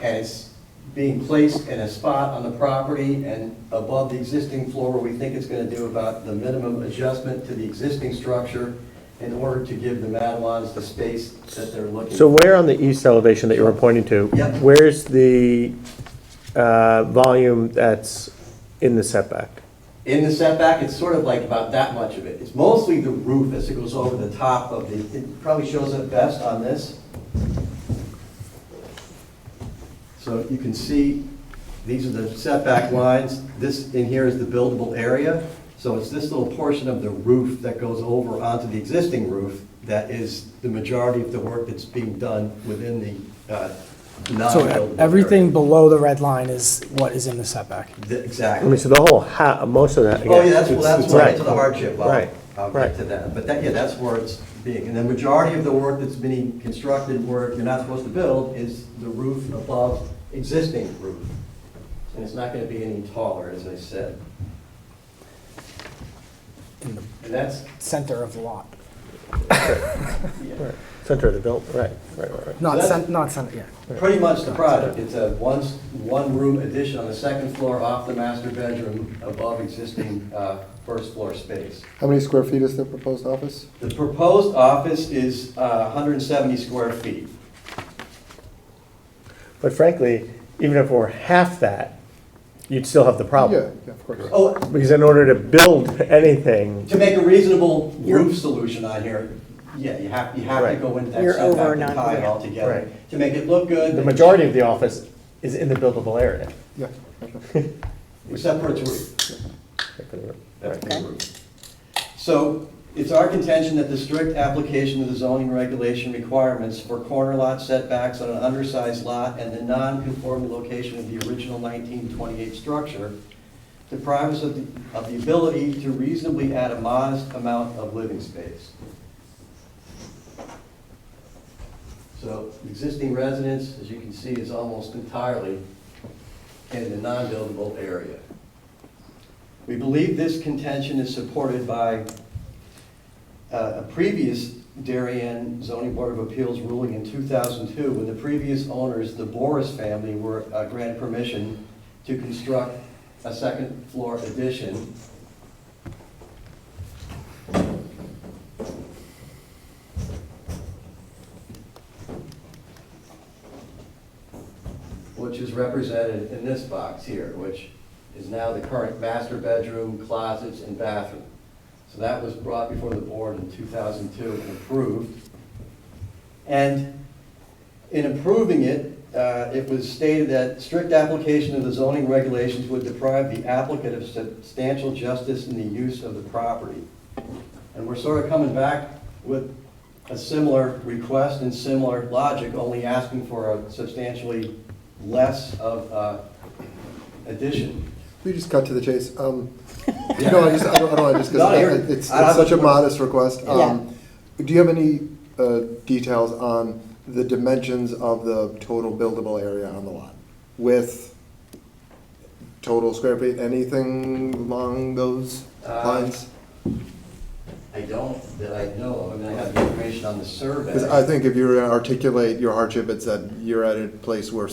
And it's being placed in a spot on the property and above the existing floor where we think it's going to do about the minimum adjustment to the existing structure in order to give the Madewans the space that they're looking for. So where on the east elevation that you were pointing to, Yep. where's the volume that's in the setback? In the setback, it's sort of like about that much of it. It's mostly the roof as it goes over the top of the, it probably shows up best on this. So you can see, these are the setback lines. This in here is the buildable area. So it's this little portion of the roof that goes over onto the existing roof that is the majority of the work that's being done within the So non-buildable everything area. below the red line is what is in the setback. I Exactly. mean, so the whole most of that. Oh, yeah, again, that's it's- where I right. get to the hardship. Right, I'll right. get to that. But that, yeah, that's where it's being. And the majority of the work that's being constructed where you're not supposed to build is the roof above existing roof. And it's not going to be any taller, as I said. In the And that's, center of the lot. Right. Center of the build, right. Not That's- not center, yeah. pretty much the project. It's a one-room addition on the second floor off the master bedroom above existing first floor space. How many square feet is the proposed office? The proposed office is 170 square feet. But frankly, even if it were half that, you'd still have the problem. Yeah, of course. Oh, Because in order to build anything, to make a reasonable roof solution on here, yeah, you have to Right. go into that You're over setback and none, tie it yeah. all together. Right. To make it look good. the majority of the office is in the buildable area. Yeah. Except for its roof. That's Okay. the roof. So it's our contention that the strict application of the zoning regulation requirements for corner lot setbacks on an undersized lot and the non-conforming location of the original 1928 structure deprive us of the ability to reasonably add a modest amount of living space. So existing residence, as you can see, is almost entirely in the non-buildable area. We believe this contention is supported by a previous Darien Zoning Board of Appeals ruling in 2002, when the previous owners, the Boris family, were granted permission to construct a second floor addition. Which is represented in this box here, which is now the current master bedroom, closets, and bathroom. So that was brought before the board in 2002 and approved. And in approving it, it was stated that strict application of the zoning regulations would deprive the applicant of substantial justice in the use of the property. And we're sort of coming back with a similar request and similar logic, only asking for a substantially less of addition. We just cut to the chase. No, I don't just No, you're- because it's I don't have such a a- modest request. Yeah. Do you have any details on the dimensions of the total buildable area on the lot? With total square feet, anything along those lines? I don't, that I know of. I mean, I have the information on the survey. Because I think if you were to articulate your hardship, it's that you're at a place where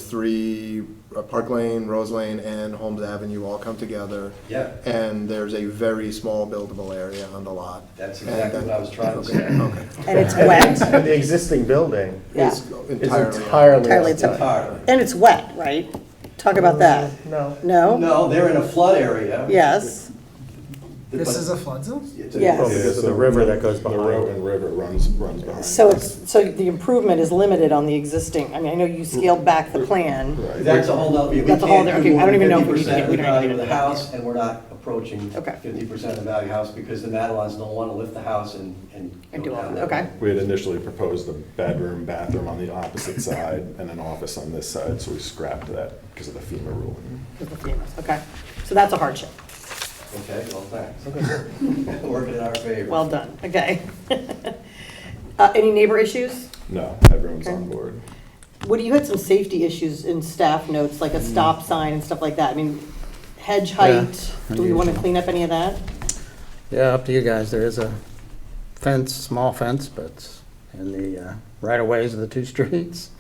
Park Lane, Rose Lane, and Holmes Avenue all come together. Yeah, And there's a very small buildable area on the lot. that's exactly And what I was trying to Okay, say. okay. And it's wet, And the existing building Yeah. is Entirely. Entirely entirely. Entirely. and it's wet, right? Talk about that. No. No? No, they're in a flood area. Yes, This is a flood zone? It's a- Yes. Oh, because of the river that goes The behind. Rowan River runs behind. so so the improvement is limited on the existing, I mean, I know you scaled back the plan. Right. That's a whole nother, we That's a whole can't other- do okay, I more don't than even know if we need to 50% get- of we the don't need to value get of the into that house, and we're not approaching Okay. 50% of the value house because the Madelons don't want to lift the house and And go do all down that, that okay. way. We had initially proposed a bedroom, bathroom on the opposite side and an office on this side, so we scrapped that because of the FEMA ruling. With the FEMA's, okay. So that's a hardship. Okay, well, thanks. Working in our favor. Well done, okay. Any neighbor issues? No, everyone's Okay. on board. Woody, you had some safety issues in staff notes, like a stop sign and stuff like that. I mean, hedge height, do we want to clean up any of that? Yeah, up to you guys. There is a fence, small fence, but it's in the right-of-ways of the two streets,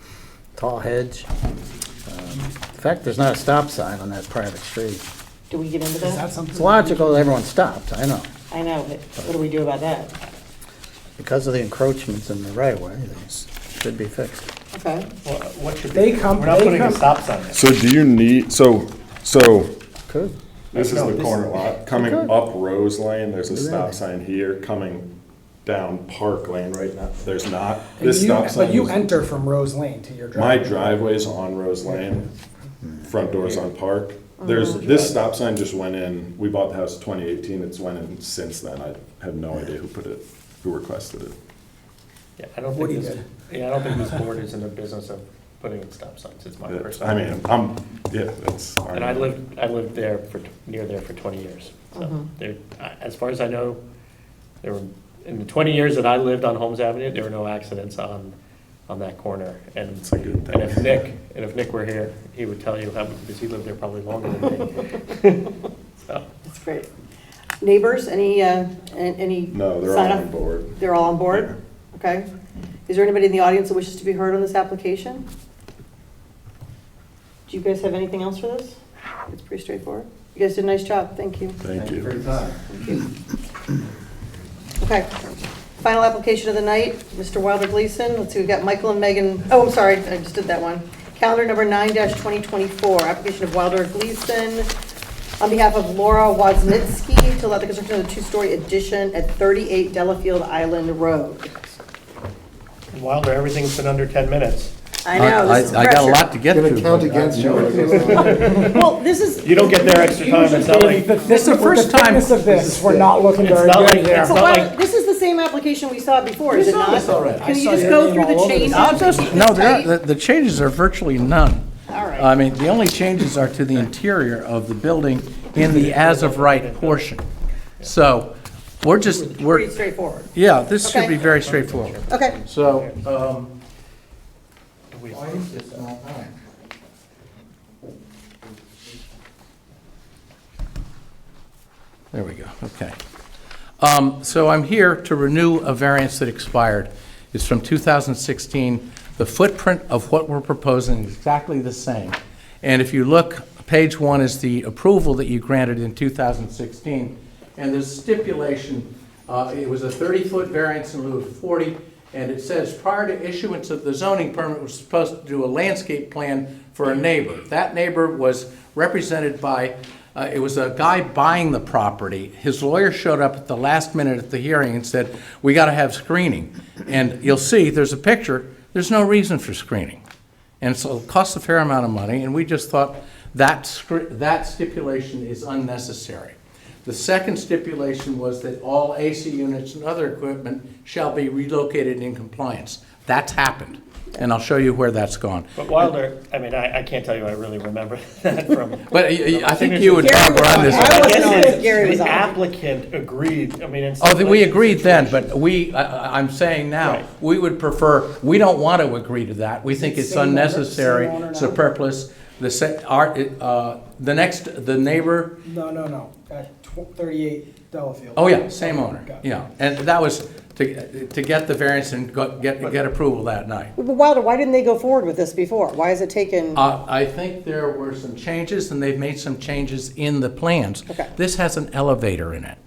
tall hedge. In fact, there's not a stop sign on that private street. Do we get into Is that that? something? It's logical everyone stopped, I know. I know, but what do we do about that? Because of the encroachments in the right-of-way, they should be fixed. Okay, What should They be, come- we're not they putting a come- stop sign in. So do you need, so Could. this is No, the this corner is- lot. Coming Okay. up Rose Lane, there's a stop Really? sign here. Coming down Park Lane right now, there's not. And This you- stop sign But you is- enter from Rose Lane to your My driveway. driveway's on Rose Lane, front door's on Park. There's, this stop sign just went in, we bought the house in 2018, it's went in since then. I have no idea who put it, who requested it. Yeah, I don't Woody think this, did. yeah, I don't think this board is in the business of putting in stop signs. It's my Yeah, personal. I mean, yeah, that's. And I lived there near there for 20 years. So there, as far as I know, there were, in the 20 years that I lived on Holmes Avenue, there were no accidents on that corner. And It's a good and thing. if Nick were here, he would tell you how, because he lived there probably longer than me. So, that's great. Neighbors, any No, they're all sign on up? board. They're all on board? Okay. Is there anybody in the audience that wishes to be heard on this application? Do you guys have anything else for this? It's pretty straightforward. You guys did a nice job, thank you. Thank For you. your time. Okay, final application of the night, Mr. Wilder Gleason. Let's see, we've got Michael and Megan, oh, I'm sorry, I just did that one. Calendar number 9-2024, application of Wilder Gleason on behalf of Laura Wozniacki to allow the construction of a two-story addition at 38 Delafield Island Road. Wilder, everything's been under 10 minutes. I know, this is I got a lot pressure. to get Gonna through. count but, against you. Well, this is, You don't get their extra time, it's not like. This is the first time- thickness of this, we're not looking It's very not good like- here. it's but not Wilder, like- this is the same application we saw before, is it not? this already. Can you saw just your go name through the all over changes? this. I'll just, Keep no, this tight? the changes are virtually none. All right. I mean, the only changes are to the interior of the building in the as-of-right portion. So, Pretty straightforward. yeah, this should Okay. be very straightforward. Okay, So, there we go, okay. So I'm here to renew a variance that expired. It's from 2016. The footprint of what we're proposing is exactly the same. And if you look, page 1 is the approval that you granted in 2016. And there's stipulation, it was a 30-foot variance in lieu of 40, and it says prior to issuance of the zoning permit, we're supposed to do a landscape plan for a neighbor. That neighbor was represented by, it was a guy buying the property. His lawyer showed up at the last minute at the hearing and said, we got to have screening. And you'll see, there's a picture, there's no reason for screening. And so it costs a fair amount of money, and we just thought that stipulation is unnecessary. The second stipulation was that all AC units and other equipment shall be relocated in compliance. That's happened, and I'll show you where that's gone. But Wilder, I mean, I can't tell you I really remember that from. But I think you and Gary Bob were was on on this. it. I I wasn't guess on it. it's- Gary was the on it. applicant agreed, I mean, in some Oh, we ways, agreed then, situations- but I'm saying now, Right. we would prefer, we don't want to agree to that. We think it's Same owner- unnecessary, same owner now? superfluous. The neighbor, No, at 38 Delafield. oh yeah, same owner, Got it. yeah. And that was to get the variance and get approval that night. but Wilder, why didn't they go forward with this before? Why has it taken? I think there were some changes, and they've made some changes in the plans. Okay. This has an elevator in it.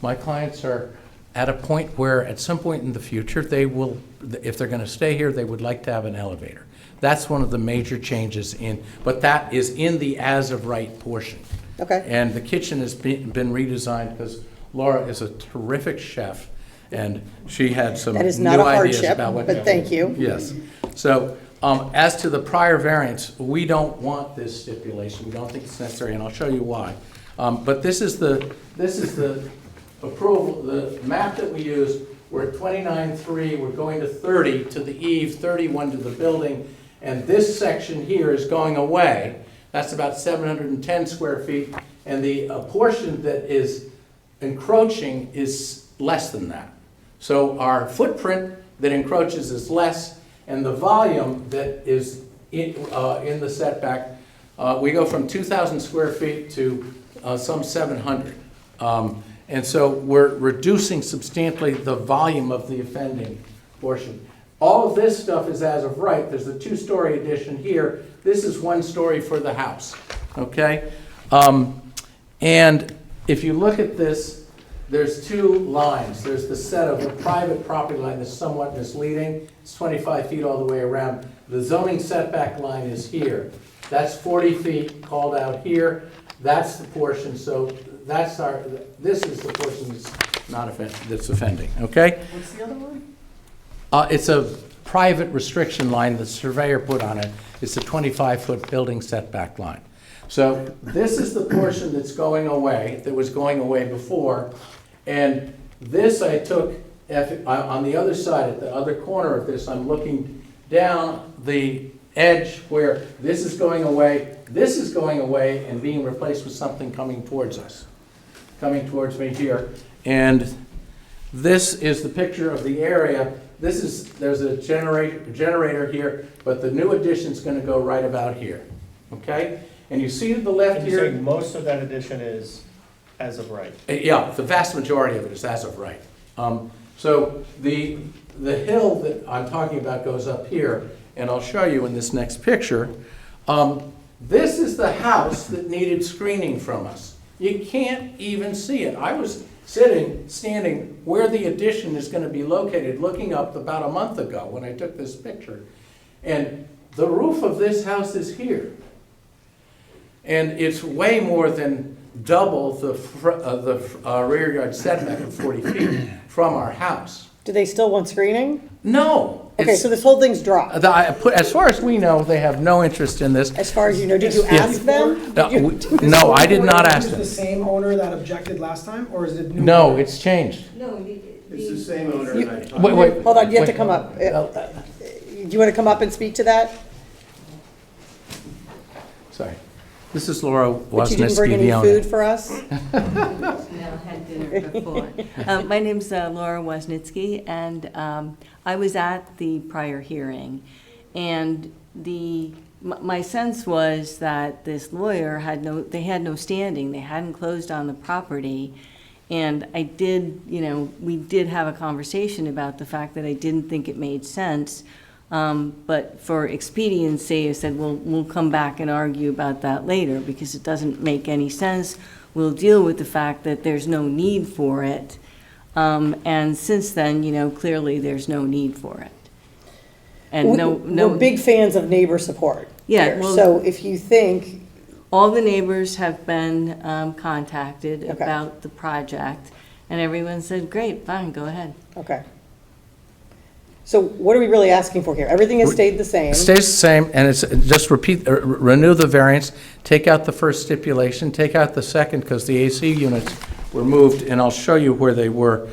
My clients are at a point where, at some point in the future, they will, if they're going to stay here, they would like to have an elevator. That's one of the major changes but that is in the as-of-right portion. Okay. And the kitchen has been redesigned because Laura is a terrific chef, and she had some new That ideas is not a hardship, about what. but thank you. Yes. So, as to the prior variance, we don't want this stipulation. We don't think it's necessary, and I'll show you why. But this is the approval, the map that we use. We're at 29.3, we're going to 30 to the eave, 31 to the building, and this section here is going away. That's about 710 square feet, and the portion that is encroaching is less than that. So our footprint that encroaches is less, and the volume that is in the setback, we go from 2,000 square feet to some 700. And so we're reducing substantially the volume of the offending portion. All of this stuff is as of right. There's a two-story addition here. This is one story for the house, okay? And if you look at this, there's two lines. There's the set of the private property line that's somewhat misleading. It's 25 feet all the way around. The zoning setback line is here. That's 40 feet called out here. That's the portion, so that's this is the portion that's not that's offending, okay? What's the other one? It's a private restriction line the surveyor put on it. It's a 25-foot building setback line. So this is the portion that's going away, that was going away before, and this I took, on the other side, at the other corner of this, I'm looking down the edge where this is going away and being replaced with something coming towards us, coming towards me here. And this is the picture of the area. There's a generator here, but the new addition's gonna go right about here, okay? And you see to the left And you're here. saying most of that addition is as of right? Yeah, the vast majority of it is as of right. So the hill that I'm talking about goes up here, and I'll show you in this next picture. This is the house that needed screening from us. You can't even see it. I was standing where the addition is going to be located, looking up about a month ago when I took this picture. And the roof of this house is here. And it's way more than double the rear yard setback of 40 feet from our house. Do they still want screening? No. Okay, so this whole thing's dropped. As far as we know, they have no interest in this. As far as you know, did you ask them? No, I did not ask Is them. the same owner that objected last time, or is it new? No, it's changed. No, It's the same owner. You- and I- Wait. Hold on, you have to Wait. come up. Do you want to come up and speak to that? Sorry. This is Laura But you didn't bring Wozniacki, any the owner. food for us? No, had dinner before. My name's Laura Wozniacki, and I was at the prior hearing. And my sense was that this lawyer had no standing. They hadn't closed on the property. And we did have a conversation about the fact that I didn't think it made sense. But for expediency, I said, well, we'll come back and argue about that later because it doesn't make any sense. We'll deal with the fact that there's no need for it. And since then, clearly there's no need for it. And We're big fans of neighbor support. Yeah, here. well- So if you think, all the neighbors have been contacted Okay. about the project, and everyone said, great, fine, go ahead. okay. So what are we really asking for here? Everything has stayed the same. It stays the same, and it's just renew the variance, take out the first stipulation, take out the second, because the AC units were moved, and I'll show you where they were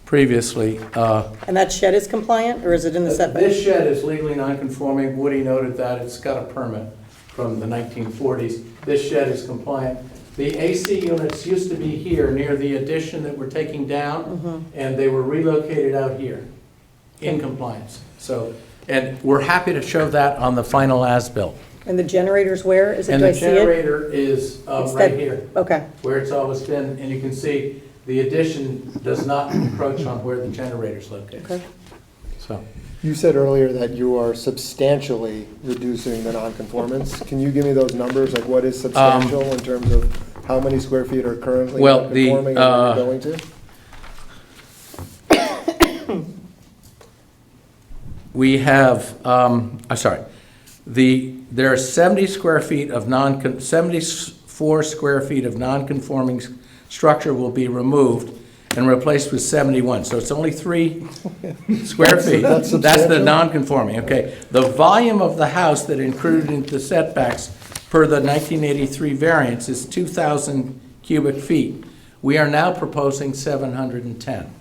previously. And that shed is compliant, or is it in the setback? This shed is legally non-conforming. Woody noted that. It's got a permit from the 1940s. This shed is compliant. The AC units used to be here near the addition that we're taking down, and they were relocated out here in compliance. So, and we're happy to show that on the final as-built. And the generator's where? Is it, And do I the see it? generator is It's right that- here, Okay, where it's always been, and you can see the addition does not encroach on where the generator's located. okay. So, You said earlier that you are substantially reducing the nonconformance. Can you give me those numbers? Like, what is substantial in terms of how many square feet are currently Well, the, nonconforming and where you're going to? we have, there are 70 square feet of 74 square feet of non-conforming structure will be removed and replaced with 71. So it's only 3 square feet. that's That's the substantial? non-conforming, okay. The volume of the house that included into setbacks per the 1983 variance is 2,000 cubic feet. We are now proposing 710.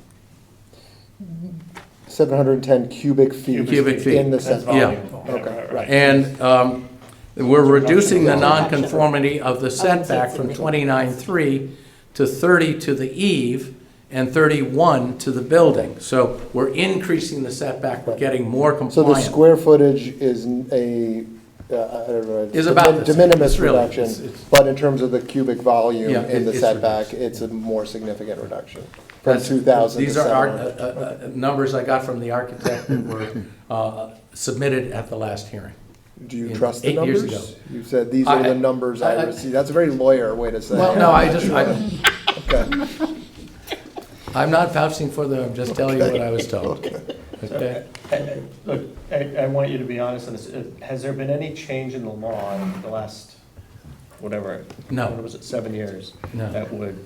710 cubic feet. Cubic feet. In the That's setback. volume. Okay. Right. And we're reducing the nonconformity of the setback from 29.3 to 30 to the eave and 31 to the building. So we're increasing the setback, we're getting more So compliant. the square footage is I don't know. Is about the de same. minimis It's really- reduction, it's- but in terms of the cubic volume Yeah, in the it's setback, reduced. it's a more significant reduction. From That's- 2,000 to These are our 700. numbers I got from the architect that were submitted at the last hearing. Do you in- trust the 8 years numbers? ago. You said, these are I- the numbers I I- received. That's a very lawyer way to say it. Well, no, I just, Okay. I'm not vouching for them, I'm just telling you what I was told. Okay? Look, I want you to be honest on this. Has there been any change in the law in the last, whatever? No. What was it, 7 years? No. That would,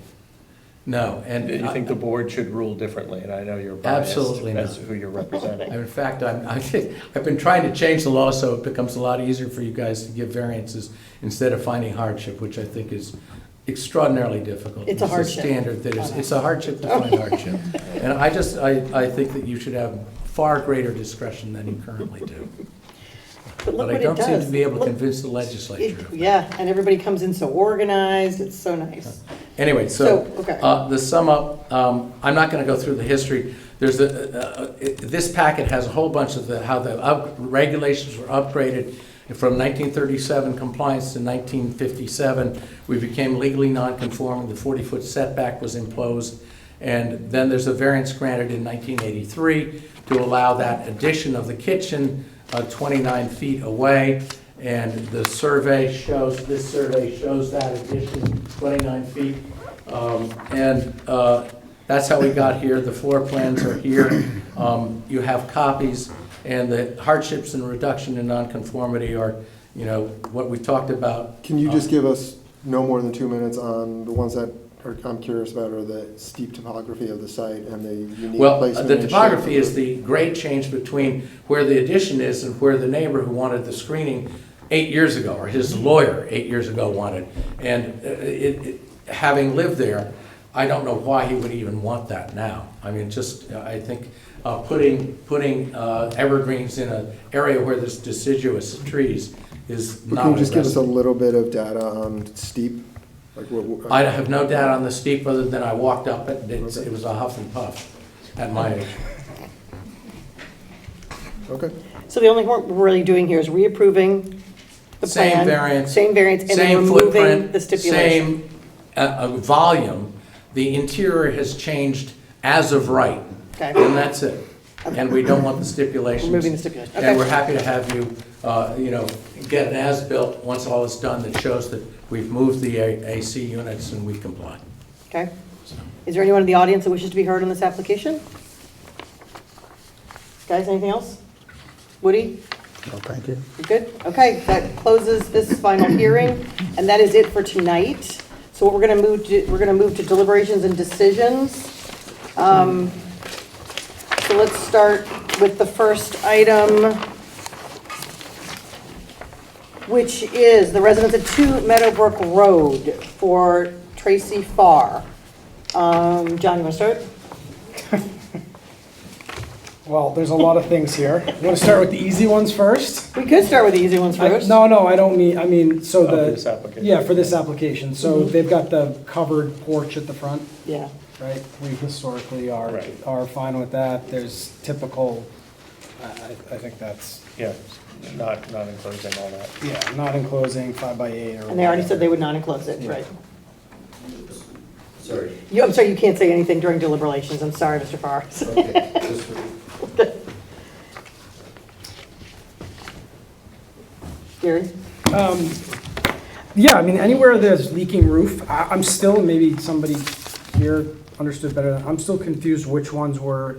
No, and. do you think the board should rule differently? And I know you're biased Absolutely as not. who you're representing. In fact, I've been trying to change the law so it becomes a lot easier for you guys to give variances instead of finding hardship, which I think is extraordinarily difficult. It's a hardship. Standard that is, it's a hardship to find hardship. And I think that you should have far greater discretion than you currently do. But look But I what it don't seem does. to be able to Look, convince the legislature. Yeah, and everybody comes in so organized, it's so nice. Anyway, So, okay. the sum up, I'm not going to go through the history. There's this packet has a whole bunch of how the regulations were upgraded from 1937 compliance to 1957. We became legally non-conforming. The 40-foot setback was imposed. And then there's a variance granted in 1983 to allow that addition of the kitchen 29 feet away. And the survey shows, this survey shows that addition 29 feet. That's how we got here. The floor plans are here. You have copies, and the hardships and reduction in nonconformity are, what we talked about. Can you just give us no more than 2 minutes on the ones that I'm curious about, are the steep topography of the site and the unique Well, placement? the and shape topography of is the grade change between where the addition is and where the neighbor who wanted the screening 8 years ago, or his lawyer 8 years ago wanted. And having lived there, I don't know why he would even want that now. I mean, I think putting evergreens in an area where there's deciduous trees is not. Can you just give us a aggressive. little bit of data on steep? Like what? I have no doubt on the steep other than I walked up it and it was a huff and puff at my age. Okay. So the only thing we're really doing here is reapproving the Same plan. variance. Same variance, and then Same removing footprint, the stipulation. Same volume. The interior has changed as of right. Okay. And that's it. And we don't want the stipulations. Removing the stipulation, okay. And we're happy to have you, get an as-built, once all is done, that shows that we've moved the AC units and we've complied. Okay. Is there anyone in the audience that wishes to be heard on this application? Guys, anything else? Woody? No, thank you. You good? Okay, that closes this final hearing, and that is it for tonight. So what we're gonna move to deliberations and decisions. So let's start with the first item, which is the residents at 2 Meadowbrook Road for Tracy Farr. John, you wanna start? Well, there's a lot of things here. You want to start with the easy ones first? We could start with the easy ones first. No, I don't mean, so For the. this application. Yeah, for this application. So they've got the covered porch at the front, Yeah. right? We historically Right. are fine with that. There's typical, I think that's, Yeah, not enclosing all that. yeah, not enclosing 5x8 or. And they already said they would not enclose it, right? Sorry. I'm sorry, you can't say anything during deliberations. I'm sorry, Mr. Farr. Gary? Yeah, I mean, anywhere there's leaking roof, I'm still, maybe somebody here understood better, I'm still confused which ones were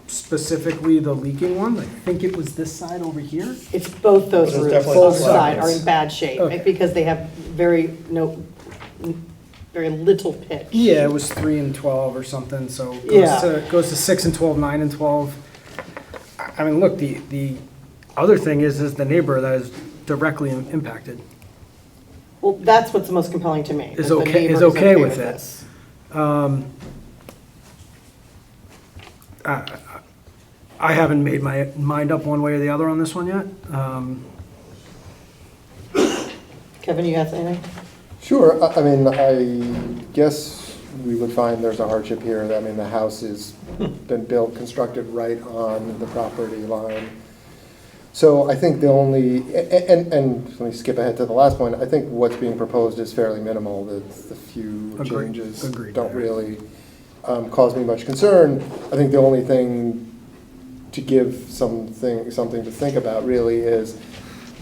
specifically the leaking ones. I think it was this side over here. It's both those Those are roofs, definitely both the sides are sides. in bad shape, Okay. because they have very little pitch. Yeah, it was 3 and 12 or something, so it Yeah. goes to 6 and 12, 9 and 12. I mean, look, the other thing is the neighbor that is directly impacted. Well, that's what's most compelling to me. Is that the okay- neighbor is okay with it. this. I haven't made my mind up one way or the other on this one yet. Kevin, you have anything? Sure, I mean, I guess we would find there's a hardship here. I mean, the house has been built, constructed right on the property line. So I think the only, and let me skip ahead to the last point, I think what's being proposed is fairly minimal. The few changes Agreed don't there. really cause me much concern. I think the only thing to give something to think about really is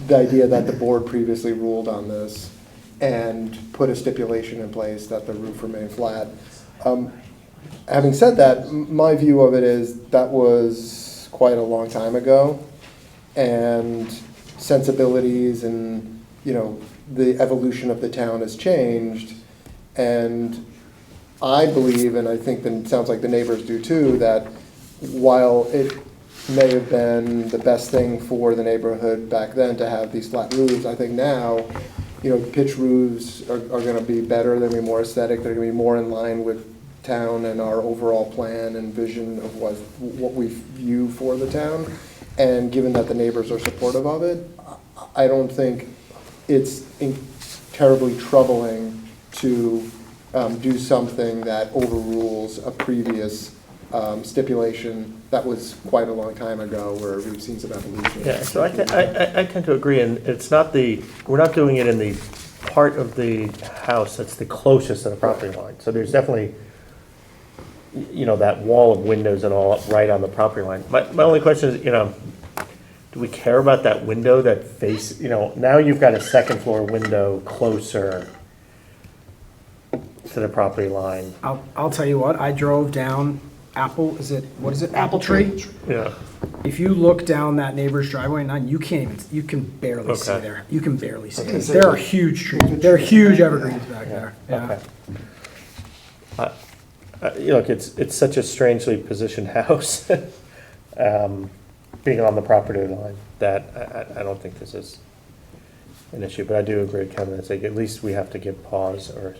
the idea that the board previously ruled on this and put a stipulation in place that the roof remain flat. Having said that, my view of it is that was quite a long time ago, and sensibilities and, you know, the evolution of the town has changed, and I believe, and I think that it sounds like the neighbors do too, that while it may have been the best thing for the neighborhood back then to have these flat roofs, I think now, you know, pitch roofs are gonna be better, they're gonna be more aesthetic, they're gonna be more in line with town and our overall plan and vision of what we view for the town. And given that the neighbors are supportive of it, I don't think it's terribly troubling to do something that overrules a previous stipulation that was quite a long time ago, where we've seen some evolution. Yeah, so I tend to agree, and it's not we're not doing it in the part of the house that's the closest to the property line. So there's definitely, you know, that wall of windows and all right on the property line. My only question is, you know, do we care about that window that face, you know, now you've got a second floor window closer to the property line. I'll tell you what, I drove down Apple Tree? Yeah. If you look down that neighbor's driveway, now you can barely see Okay. there. You can barely see it. There are huge trees, there are huge evergreens back there, yeah. Okay. Look, it's such a strangely positioned house, being on the property line, that I don't think this is an issue, but I do agree with Kevin, it's like, at least we have to give pause, or,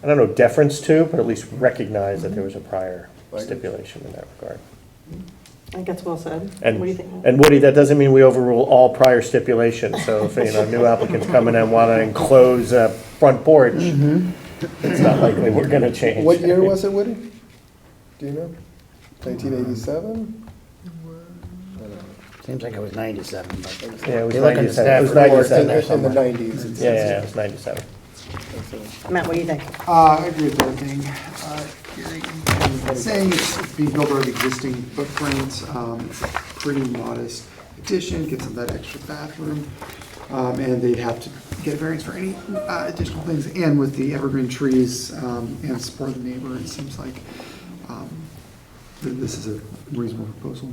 I don't know, deference to, but at least recognize that there was a prior stipulation in that regard. I think that's well said. And, What do you think? and Woody, that doesn't mean we overrule all prior stipulations, so if, you know, new applicants come in and want to enclose a front porch, it's not likely we're gonna change. What year was it, Woody? Do you know? 1987? Seems like it was 97, but. Yeah, it was You look in the 97. It was staff report, 97. there In the somewhere. 90s. It's- Yeah, it was 97. Matt, what do you think? I agree with everything. Saying it's being built out of existing footprint, it's a pretty modest addition, gets them that extra bathroom, and they'd have to get a variance for any additional things. And with the evergreen trees and support of the neighbor, it seems like this is a reasonable proposal.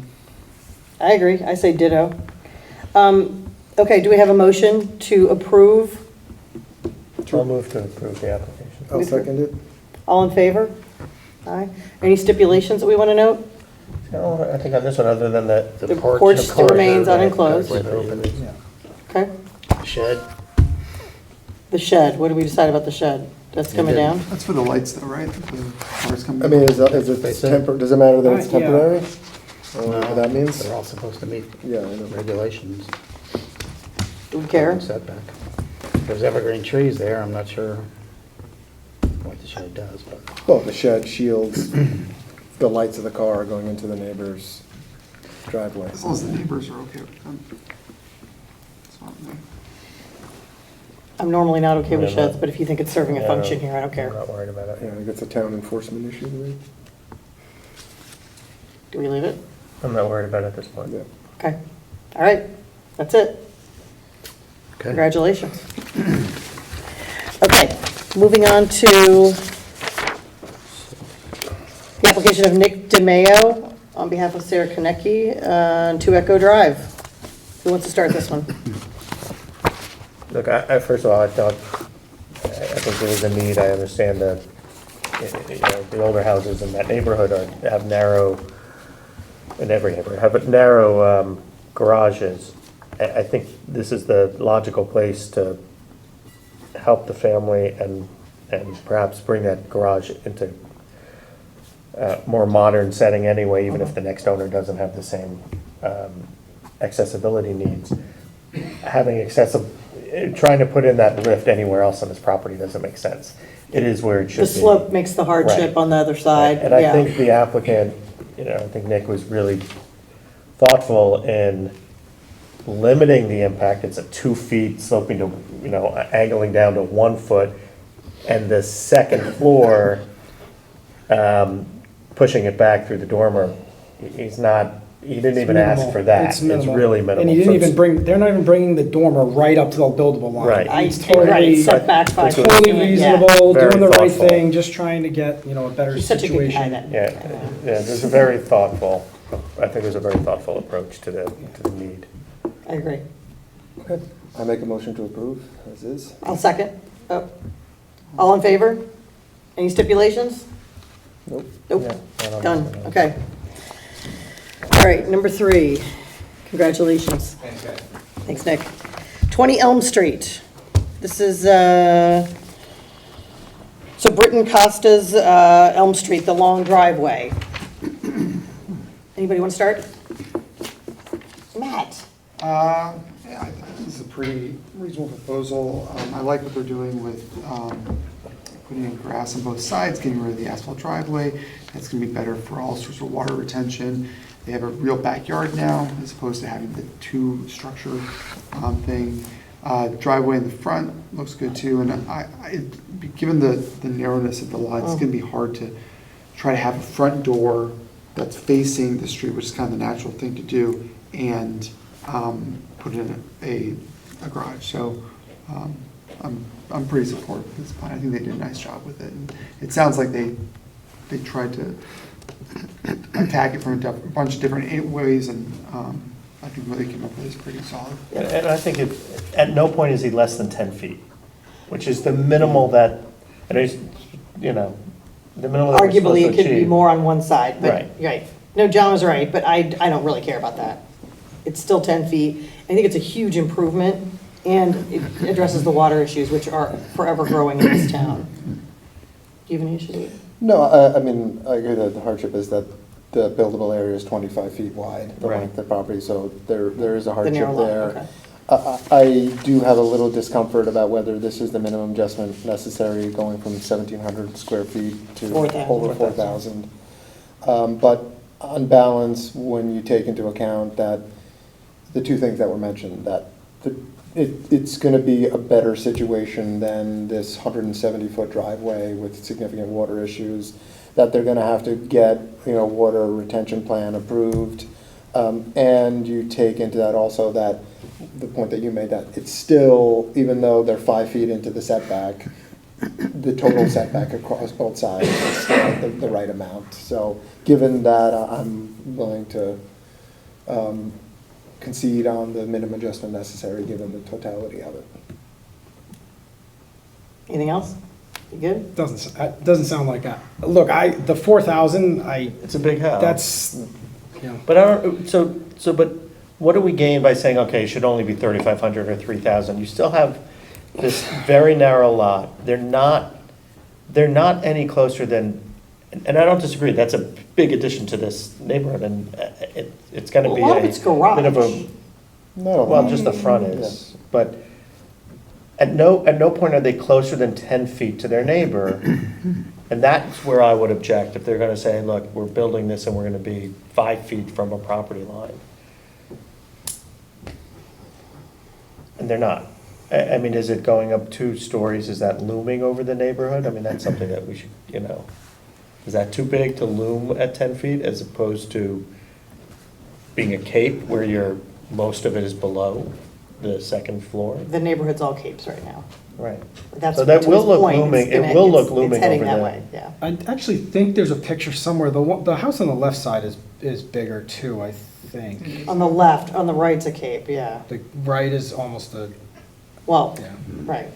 I agree, I say ditto. Okay, do we have a motion to approve? I'll move to approve the application. I'll second it. All in favor? Aye. Any stipulations that we want to note? No, I think on this one, other than that. The porch still remains unenclosed. Okay. Shed. The shed, what do we decide about the shed? That's coming down? That's for the lights though, right? The cars coming I mean, is it does it matter that it's Yeah. temporary? What that means? They're all supposed to meet Yeah, I know. regulations. Do we care? Setback. There's evergreen trees there, I'm not sure what the shed does, but. Well, the shed shields the lights of the car going into the neighbor's driveway. As long as the neighbors are okay with them. It's fine with me. I'm normally not okay with Yeah, sheds, no. but if you think it's serving a Yeah, function here, I don't I'm care. not worried about Yeah, it. I think it's a town enforcement issue to me. Do we leave it? I'm not worried about it at this point. Yeah. Okay. All right, that's it. Okay. Congratulations. Okay, moving on to the application of Nick DeMayo on behalf of Sarah Konecki on 2 Echo Drive. Who wants to start this one? Look, first of all, I think there is a need, I understand that, you know, the older houses in that neighborhood have narrow, in every neighborhood, have narrow garages. I think this is the logical place to help the family and perhaps bring that garage into a more modern setting anyway, even if the next owner doesn't have the same accessibility needs. Having trying to put in that lift anywhere else on this property doesn't make sense. It is where it should The be. slope makes the hardship Right. on the other side, And I yeah. think the applicant, I think Nick was really thoughtful in limiting the impact. It's a 2 feet sloping to, angling down to 1 foot. And the second floor, pushing it back through the dormer, he didn't even ask Minimal. for that. It's minimal. really minimal. And he didn't So even it's- they're not even bringing the dormer right up to the buildable line. Right. It's Right, totally, set back 5 feet. totally Yeah. reasonable, Very doing the right thoughtful. thing, just trying to get, a better He's such a good guy, situation. that. Yeah, there's a very thoughtful, I think there's a very thoughtful approach to the need. I agree. I make a motion to approve, as is. I'll second. Oh. All in favor? Any stipulations? Nope. Nope. Yeah, I don't Done, know. okay. All right, number 3. Congratulations. Thanks, Nick. 20 Elm Street. This is, so Britton Costa's Elm Street, the long driveway. Anybody want to start? Matt? Yeah, I think this is a pretty reasonable proposal. I like what they're doing with putting in grass on both sides, getting rid of the asphalt driveway. That's gonna be better for all sorts of water retention. They have a real backyard now, as opposed to having the 2-structure thing. Driveway in the front looks good too, and given the narrowness of the lot, it's gonna be hard to try to have a front door that's facing the street, which is kind of the natural thing to do, and put in a garage. So I'm pretty supportive of this plan. I think they did a nice job with it. And it sounds like they tried to attack it from a bunch of different ways, and I think what they came up with is pretty solid. And I think at no point is he less than 10 feet, which is the minimal that, the minimal that we're supposed Arguably, to it could be achieve. more on one side, but, Right. right. No, John was right, but I don't really care about that. It's still 10 feet. I think it's a huge improvement, and it addresses the water issues, which are forever growing in this town. Do you have any issues with it? No, I mean, I agree that the hardship is that the buildable area is 25 feet wide, the Right. length of the property, so there is a The hardship narrow lot, there. okay. I do have a little discomfort about whether this is the minimum adjustment necessary, going from 1,700 square feet to 4,000. over 4,000. But on balance, when you take into account that the two things that were mentioned, that it's going to be a better situation than this 170-foot driveway with significant water issues, that they're going to have to get, water retention plan approved. And you take into that also that, the point that you made, that it's still, even though they're 5 feet into the setback, the total setback across both sides is still the right amount. So given that, I'm willing to concede on the minimum adjustment necessary, given the totality of it. Anything else? You good? Doesn't sound like that. Look, the 4,000, It's a big house. that's, But I don't, but what do we gain by saying, okay, it should only be 3,500 or 3,000? You still have this very narrow lot. They're not any closer than, and I don't disagree, that's a big addition to this neighborhood, and it's gonna Well, be a lot of it's bit of garage. a, No, well, just the front is, but at no point are they closer than 10 feet to their neighbor. And that's where I would object, if they're gonna say, look, we're building this and we're gonna be 5 feet from a property line. And they're not. I mean, is it going up 2 stories? Is that looming over the neighborhood? I mean, that's something that we should, is that too big to loom at 10 feet as opposed to being a cape where most of it is below the second floor? The neighborhood's all capes right now. Right. That's So that to will his look point, it's looming, gonna- it will look it's looming heading over that the. way, yeah. I actually think there's a picture somewhere. The house on the left side is bigger too, I think. On the left, on the right's a cape, yeah. The right is almost a, Well, yeah. right.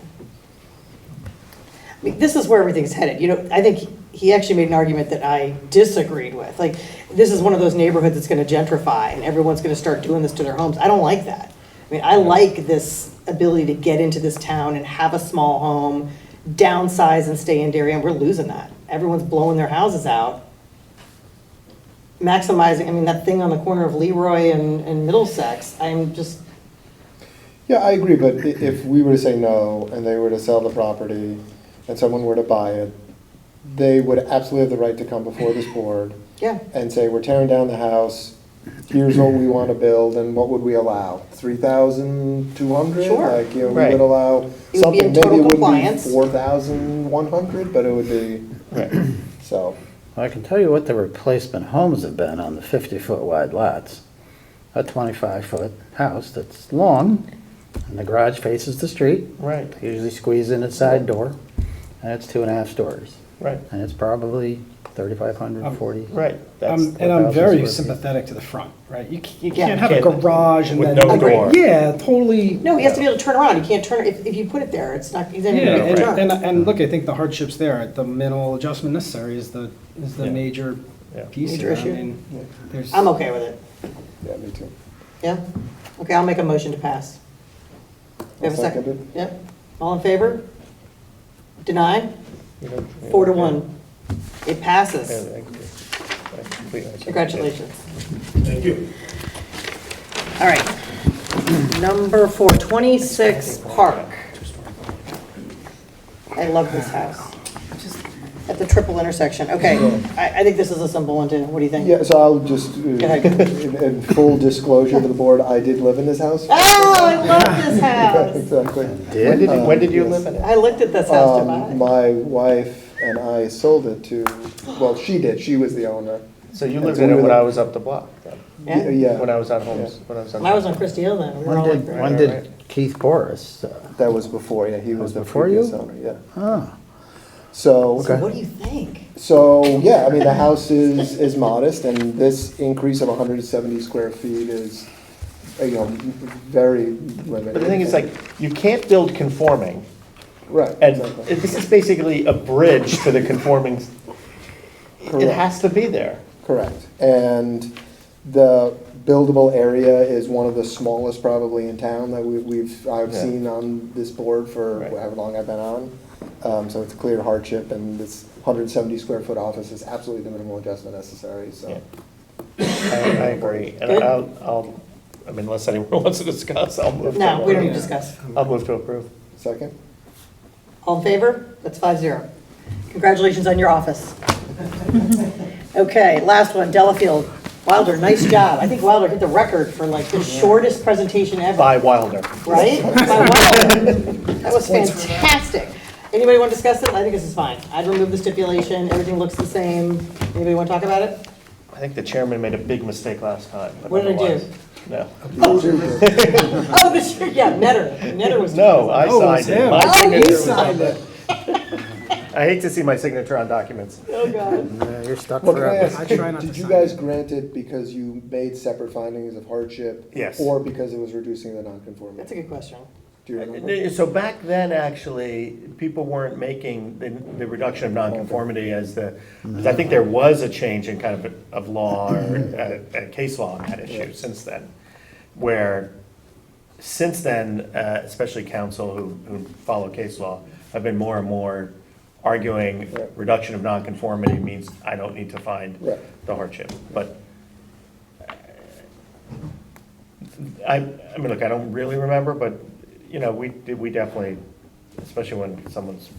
I mean, this is where everything's headed. I think he actually made an argument that I disagreed with. Like, this is one of those neighborhoods that's gonna gentrify and everyone's gonna start doing this to their homes. I don't like that. I mean, I like this ability to get into this town and have a small home, downsize and stay in Darien. We're losing that. Everyone's blowing their houses out. Maximizing, I mean, that thing on the corner of Leroy and Middlesex, I'm just, Yeah, I agree, but if we were to say no and they were to sell the property and someone were to buy it, they would absolutely have the right to come before this board yeah. and say, we're tearing down the house, here's what we want to build, and what would we allow? 3,200? Sure. Like, you know, we Right. would allow would be something, in maybe total it wouldn't be compliance. 4,100, but it would be, so. I can tell you what the replacement homes have been on the 50-foot wide lots. A 25-foot house that's long, and the garage faces the street. Right, They usually squeeze in a side door, and it's 2.5 stories. right, And it's probably 3,500, 40. right. And I'm 4,000 very square feet. sympathetic to the front, right? You Yeah. can't have a Can't- garage and with then. no door. Yeah, totally. No, he has to be able to turn around. He can't turn, if you put it there, it's not, he's not Yeah, even gonna and, turn. and look, I think the hardships there, the minimal adjustment necessary is the Yeah. major Yeah. piece Major here. I issue. mean, there's. I'm okay with it. Yeah, me too. Yeah? Okay, I'll make a motion to pass. We have a I'll second? second Yep. All in favor? Deny? You know, 4-1. It Yeah, passes. I completely understand. Congratulations. Thank you. All right. Number 4, 26 Park. I love this house. At the triple intersection. Okay, I think this is a simple one too. What do you think? Yeah, so I'll just, ahead. in full disclosure to the board, I did live in this house. Oh, I love this house. Exactly. When did you live in it? I looked at this house to buy. My wife and I sold it to, well, she did, she was the owner. So you And lived so in we it were when the- I was up the block, then? Yeah? Yeah, When I was on Holmes, when I was on. I was on Christie Hill then. We were all like, When did Keith Boris? that was before, yeah, he was the before previous you? owner, yeah. Oh, So, So what do you think? so, yeah, I mean, the house is modest, and this increase of 170 square feet is, you know, very limited. But the thing is, like, you can't build conforming, Right, and exactly. this is basically a bridge to the conforming. It Correct. has to be there. Correct. And the buildable area is one of the smallest probably in town that I've Yeah. seen on this board for Right. however long I've been on. So it's a clear hardship, and this 170 square foot office is absolutely the minimal adjustment necessary, so. Yeah. I agree, and Good. I mean, unless anyone wants to discuss, I'll move. No, to- we don't need to discuss. I'll move to approve. Second? All in favor? That's 5-0. Congratulations on your office. Okay, last one, Delafield. Wilder, nice job. I think Wilder hit the record for like the shortest presentation ever. By Wilder. Right? By Wilder. That was fantastic. Anybody want to discuss it? I think this is fine. I'd remove the stipulation. Everything looks the same. Anybody want to talk about it? I think the chairman made a big mistake last time. but What did I do? otherwise, No. Oh, yeah, Netter. Netter was. No, I Oh, it was signed it. him. My Oh, signature he was on signed it. I hate to see my signature on documents. Oh, God. yeah, you're stuck Well, can I forever. ask, I try not did to you sign guys it. grant it because you made separate findings of hardship? Yes. Or because it was reducing the nonconformity? That's a good question. Do you remember? So back then, actually, people weren't making the reduction of nonconformity as the, 'cause I think there was a change in kind of law or case law on that issue since then, where since then, especially counsel who follow case law, have been more and more arguing Right. reduction of nonconformity means I don't need to find Right. the hardship. But I mean, look, I don't really remember, but, you know, we definitely, especially when someone's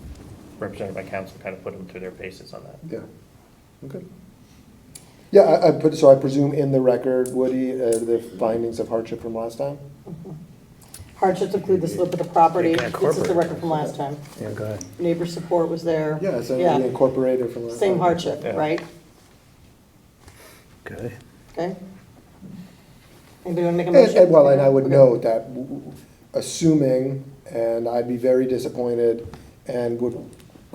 represented by counsel, kind of put them through their paces on that. Yeah, okay. Yeah, so I presume in the record, Woody, the findings of hardship from last time? Hardships include the slope of the property. You can This is the incorporate record from last time. Yeah, go ahead. Neighbor support was there. Yeah, so Yeah. we incorporated from last time. Same hardship, Yeah. right? Okay. Okay? Anybody want to make a And, motion? well, and I would Okay. note that assuming, and I'd be very disappointed and would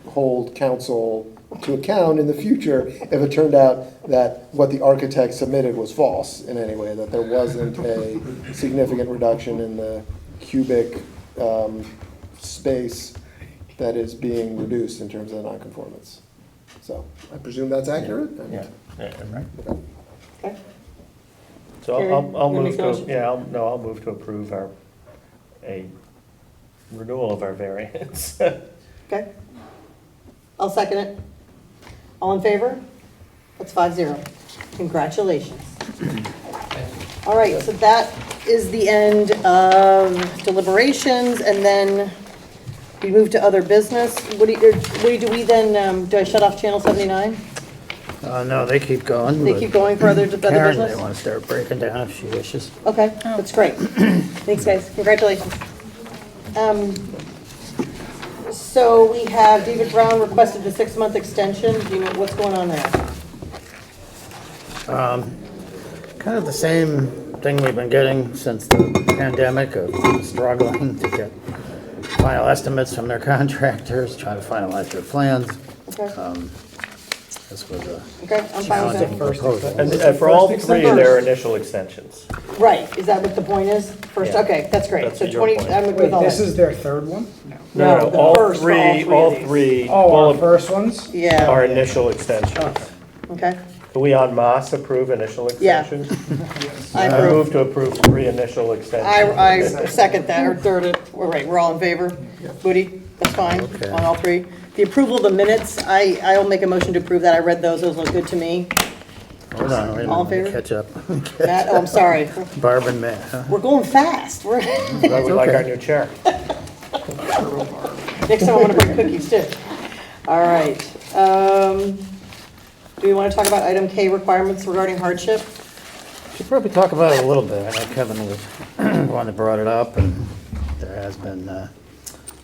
hold council to account in the future if it turned out that what the architect submitted was false in any way, that there wasn't a significant reduction in the cubic space that is being reduced in terms of the nonconformance. So I presume that's accurate? and- Yeah, right. Okay. So Karen, I'll you wanna move make the to, motion? yeah, I'll move to approve our a renewal of our variance. Okay. I'll second it. All in favor? That's 5-0. Congratulations. All right, so that is the end of deliberations, and then we move to other business. Woody, do we then, do I shut off Channel 79? No, they keep going. They but keep going for other Karen may business? want to start breaking down if she wishes. Okay, that's great. Thanks, guys. Congratulations. So we have David Brown requested the 6-month extension. Do you know what's going on there? Kind of the same thing we've been getting since the pandemic of struggling to get final estimates from their contractors, trying to finalize their plans. Okay, This was a okay, I'm fine with challenging that. proposal. And for all three, there are initial extensions. Right, is that what the point is? First, Yeah. okay, that's great. That's So your 20, point. I'm good Wait, with all this that. is their third one? No, the all first for three, all all three of these. three Oh, our first ones? Yeah, are initial extensions. okay. Do we en masse approve initial Yeah. extensions? I I approve. move to approve 3 initial extensions. I second that, or third it. All right, we're all in favor? Woody, that's fine, Okay. on all three. The approval of the minutes, I'll make a motion to approve that. I read those look good to me. Hold on, wait a All in minute, favor? catch up. Matt, oh, I'm sorry. Barb and Matt, huh? We're going fast. We're, We like okay. our new chair. next time I'm gonna bring cookies too. All right. Do we want to talk about item K, requirements regarding hardship? Should probably talk about it a little bit. I know Kevin was the one that brought it up, and there has been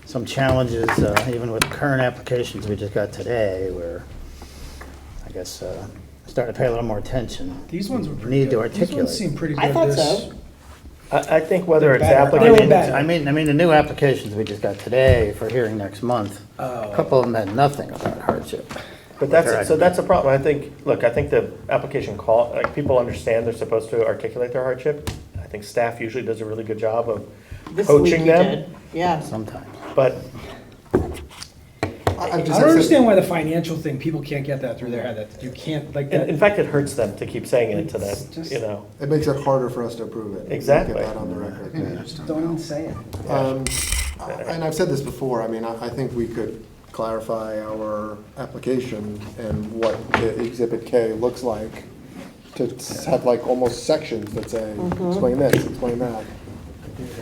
some challenges, even with the current applications we just got today, where I guess starting to pay a little more attention. These ones were pretty Need to good. These articulate. ones seem pretty good. I thought This- so. I think whether it's Better. I They were applicant, better. mean, the new applications we just got today for hearing next month, a couple of them had nothing about hardship. but that's a problem. I think, look, I think the application call, like, people understand they're supposed to articulate their hardship. I think staff usually does a really good job of This week coaching you them, did. Yeah. Sometimes. but I don't understand why the financial thing, people can't get that through their head, that you can't, like, in that. fact, it hurts them to keep saying it to them, It's just- you know? It makes it harder for us to approve it. Exactly. Get that on the record. Don't even say it. And I've said this before, I mean, I think we could clarify our application and what the Exhibit K looks like, to have like almost sections that say, explain this, explain that.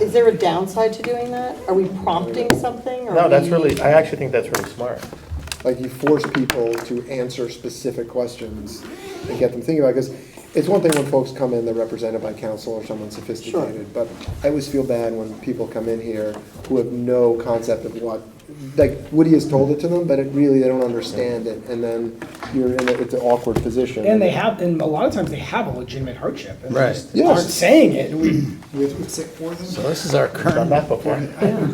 Is there a downside to doing that? Are we prompting something? or No, that's we- really, I actually think that's really smart. Like you force people to answer specific questions and get them thinking about it. Because it's one thing when folks come in, they're represented by counsel or someone sophisticated, but I always feel bad when people come in here who have no concept of what, like Woody has told it to them, but it really, they don't understand it, and then you're in it's an awkward position. And they have, and a lot of times they have a legitimate hardship. And they Right. just Yes. aren't saying it, and we, We have to sit for them? So this is our Done current, that before.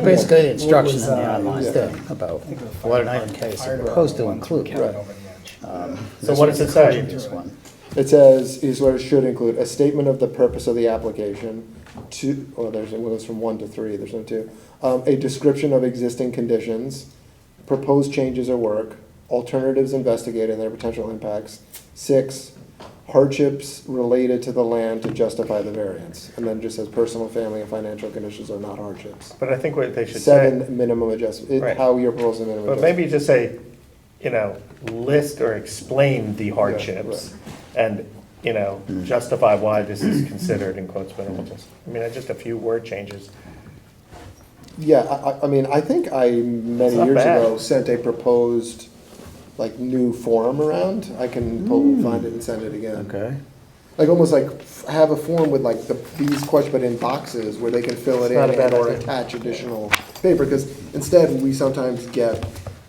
basically the instruction in What the was, online yeah. thing about what an item K is supposed to include. Kevin Right. over the edge. So what does it say? This one. It says, is what it should include, a statement of the purpose of the application, two, well, it goes from 1 to 3, there's no 2. A description of existing conditions, proposed changes or work, alternatives investigated and their potential impacts. 6, hardships related to the land to justify the variance. And then just says personal, family, and financial conditions are not hardships. But I think what they should say, 7, minimum adjustment, Right. how you're proposing minimum but adjustment. maybe just say, you know, list or explain the hardships and, you know, justify why this is considered in quotes minimal. I mean, just a few word changes. Yeah, I mean, I think I, many not years bad. ago, sent a proposed, like, new form around. I can find it and send it again. Okay. Like, almost like, have a form with like these questions, but in boxes where they can fill it It's not in a bad and idea. attach additional paper. Because instead, we sometimes get,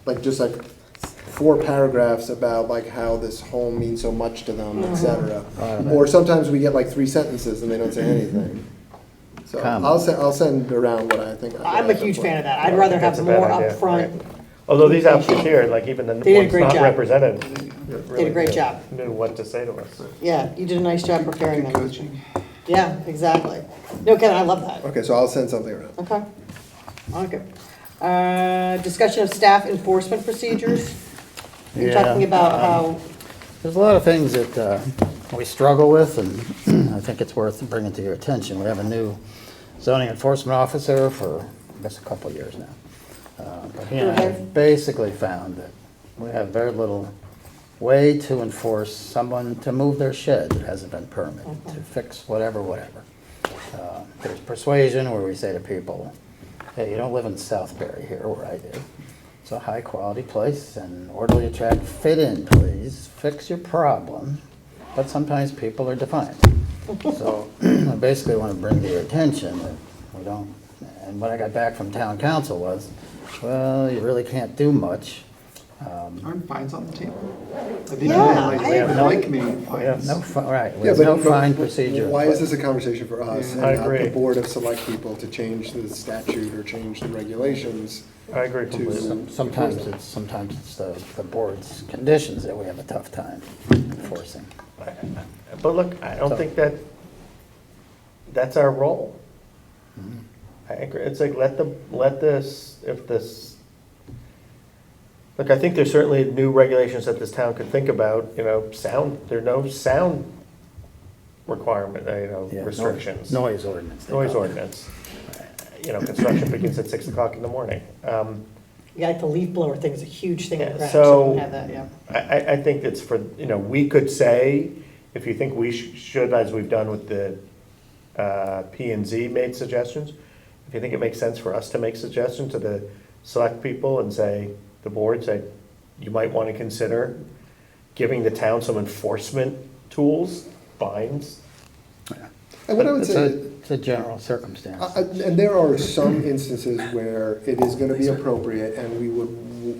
like, just like 4 paragraphs about like how this home means so much to them, et cetera. Or sometimes we get like 3 sentences and they don't say anything. So Comment. I'll send around what I think. I'm a huge fan of that. I'd rather have That's a bad more idea, upfront. right. Although these applicants here, like even the They did a ones great not job. represented. Did a great job. Knew what to say to us. Yeah, you did a nice job preparing Good them. coaching. Yeah, exactly. No, Kevin, I love that. Okay, so I'll send something around. Okay. Okay. Discussion of staff enforcement procedures. You're Yeah, talking about how, There's a lot of things that we struggle with, and I think it's worth bringing to your attention. We have a new zoning enforcement officer for, I guess, a couple of years now. But he and I have basically found that we have very little way to enforce someone to move their shed that hasn't been permitted, to fix whatever. There's persuasion where we say to people, hey, you don't live in Southbury here where I do. It's a high-quality place, and orderly attract, fit in, please, fix your problem. But sometimes people are defiant. So I basically want to bring to your attention that we don't, and what I got back from town council was, well, you really can't do much. Aren't fines on the table? I think Yeah, like, I we have agree. like me fines. No, right, Yeah, there's but- no but fine procedure. Why is this a conversation for us Yeah. I and not the agree. Board of Select People to change the statute or change the regulations? I agree completely. Sometimes it's the board's conditions that we have a tough time enforcing. But look, I don't think that's our role. I agree, it's like, look, I think there's certainly new regulations that this town could think about, there are no sound requirement, Yeah, restrictions. Noise ordinance. they Noise call it. ordinance. Construction begins at 6 o'clock in the morning. Yeah, like the leaf blower thing is a huge thing in Yeah, the ground, so- so we don't have that, yeah. I think it's for, we could say, if you think we should, as we've done with the P and Z made suggestions, if you think it makes sense for us to make suggestions to the select people and say, the board, say, you might want to consider giving the town some enforcement tools, fines. And what I would It's say, It's a general circumstance. and there are some instances where it is gonna be appropriate, and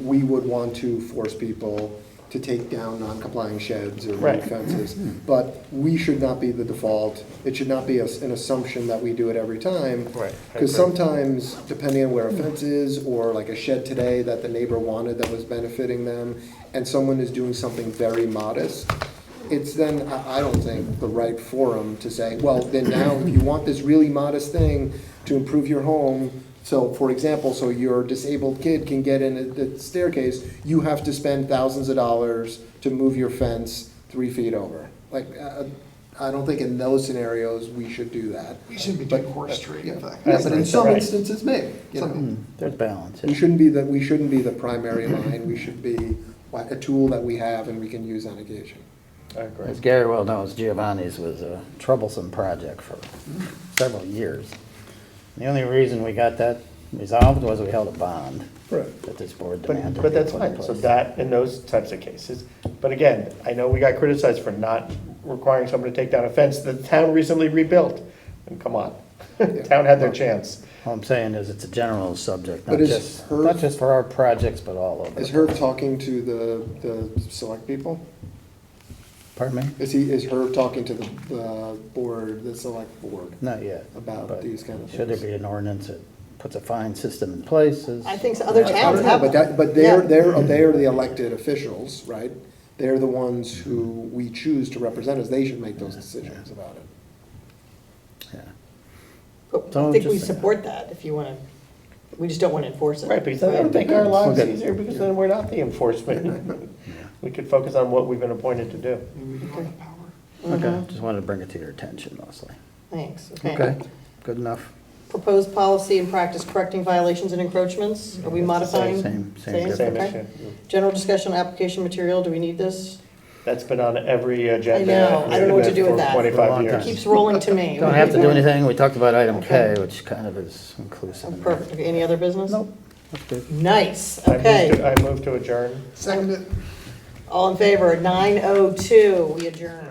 we would want to force people to take down non-complying sheds or Right. fences. But we should not be the default. It should not be an assumption that we do it every time. Right, I Because agree. sometimes, depending on where a fence is, or like a shed today that the neighbor wanted that was benefiting them, and someone is doing something very modest, it's then, I don't think, the right forum to say, well, then now, if you want this really modest thing to improve your home, so, for example, so your disabled kid can get in the staircase, you have to spend thousands of dollars to move your fence 3 feet over. Like, I don't think in those scenarios, we should do that. We shouldn't be doing horse trading. Yeah, for that. yeah, but in some Right. instances, maybe, you know. There's balance. We shouldn't be the primary line, we should be a tool that we have and we can use on occasion. I agree. As Gary well knows, Giovanni's was a troublesome project for several years. The only reason we got that resolved was we held a bond Right. that this board demanded. But be that's put in fine, so place. that, in those types of cases, but again, I know we got criticized for not requiring someone to take down a fence that the town recently rebuilt, and come on, the town had their chance. All I'm saying is it's a general subject, But not is just, Herb- not just for our projects, but all over. Is the Herb place. talking to the select people? Pardon me? Is Herb talking to the board, the select board? Not yet. About but these kind of Should there things? be an ordinance that puts a fine system in place? I think so. Other I towns don't know, have but them. but Yeah. they're the elected officials, right? They're the ones who we choose to represent us, they should make those decisions about it. Yeah. But So I think we just- support that if you want to, we just don't want to enforce it. Right, because that would make our lives Okay. easier, because then we're not the enforcement. We could focus on what we've been appointed to do. Maybe we can have the power. Okay, just wanted to bring it to your attention mostly. Thanks, Okay, good enough. Proposed policy and practice correcting violations and encroachments, are we modifying? Same Same, Same okay. issue. General discussion on application material, do we need this? That's been on every agenda. know. I don't know what to do with for that. For a 25 long years. time. Keeps rolling to me. Don't have to do anything, we talked about item K, Okay. which kind of is inclusive. in there. Perfect, okay, any other business? Nope, that's good. Nice, I move okay. to- I move to adjourn. Second it. All in favor, 9:02, we adjourn.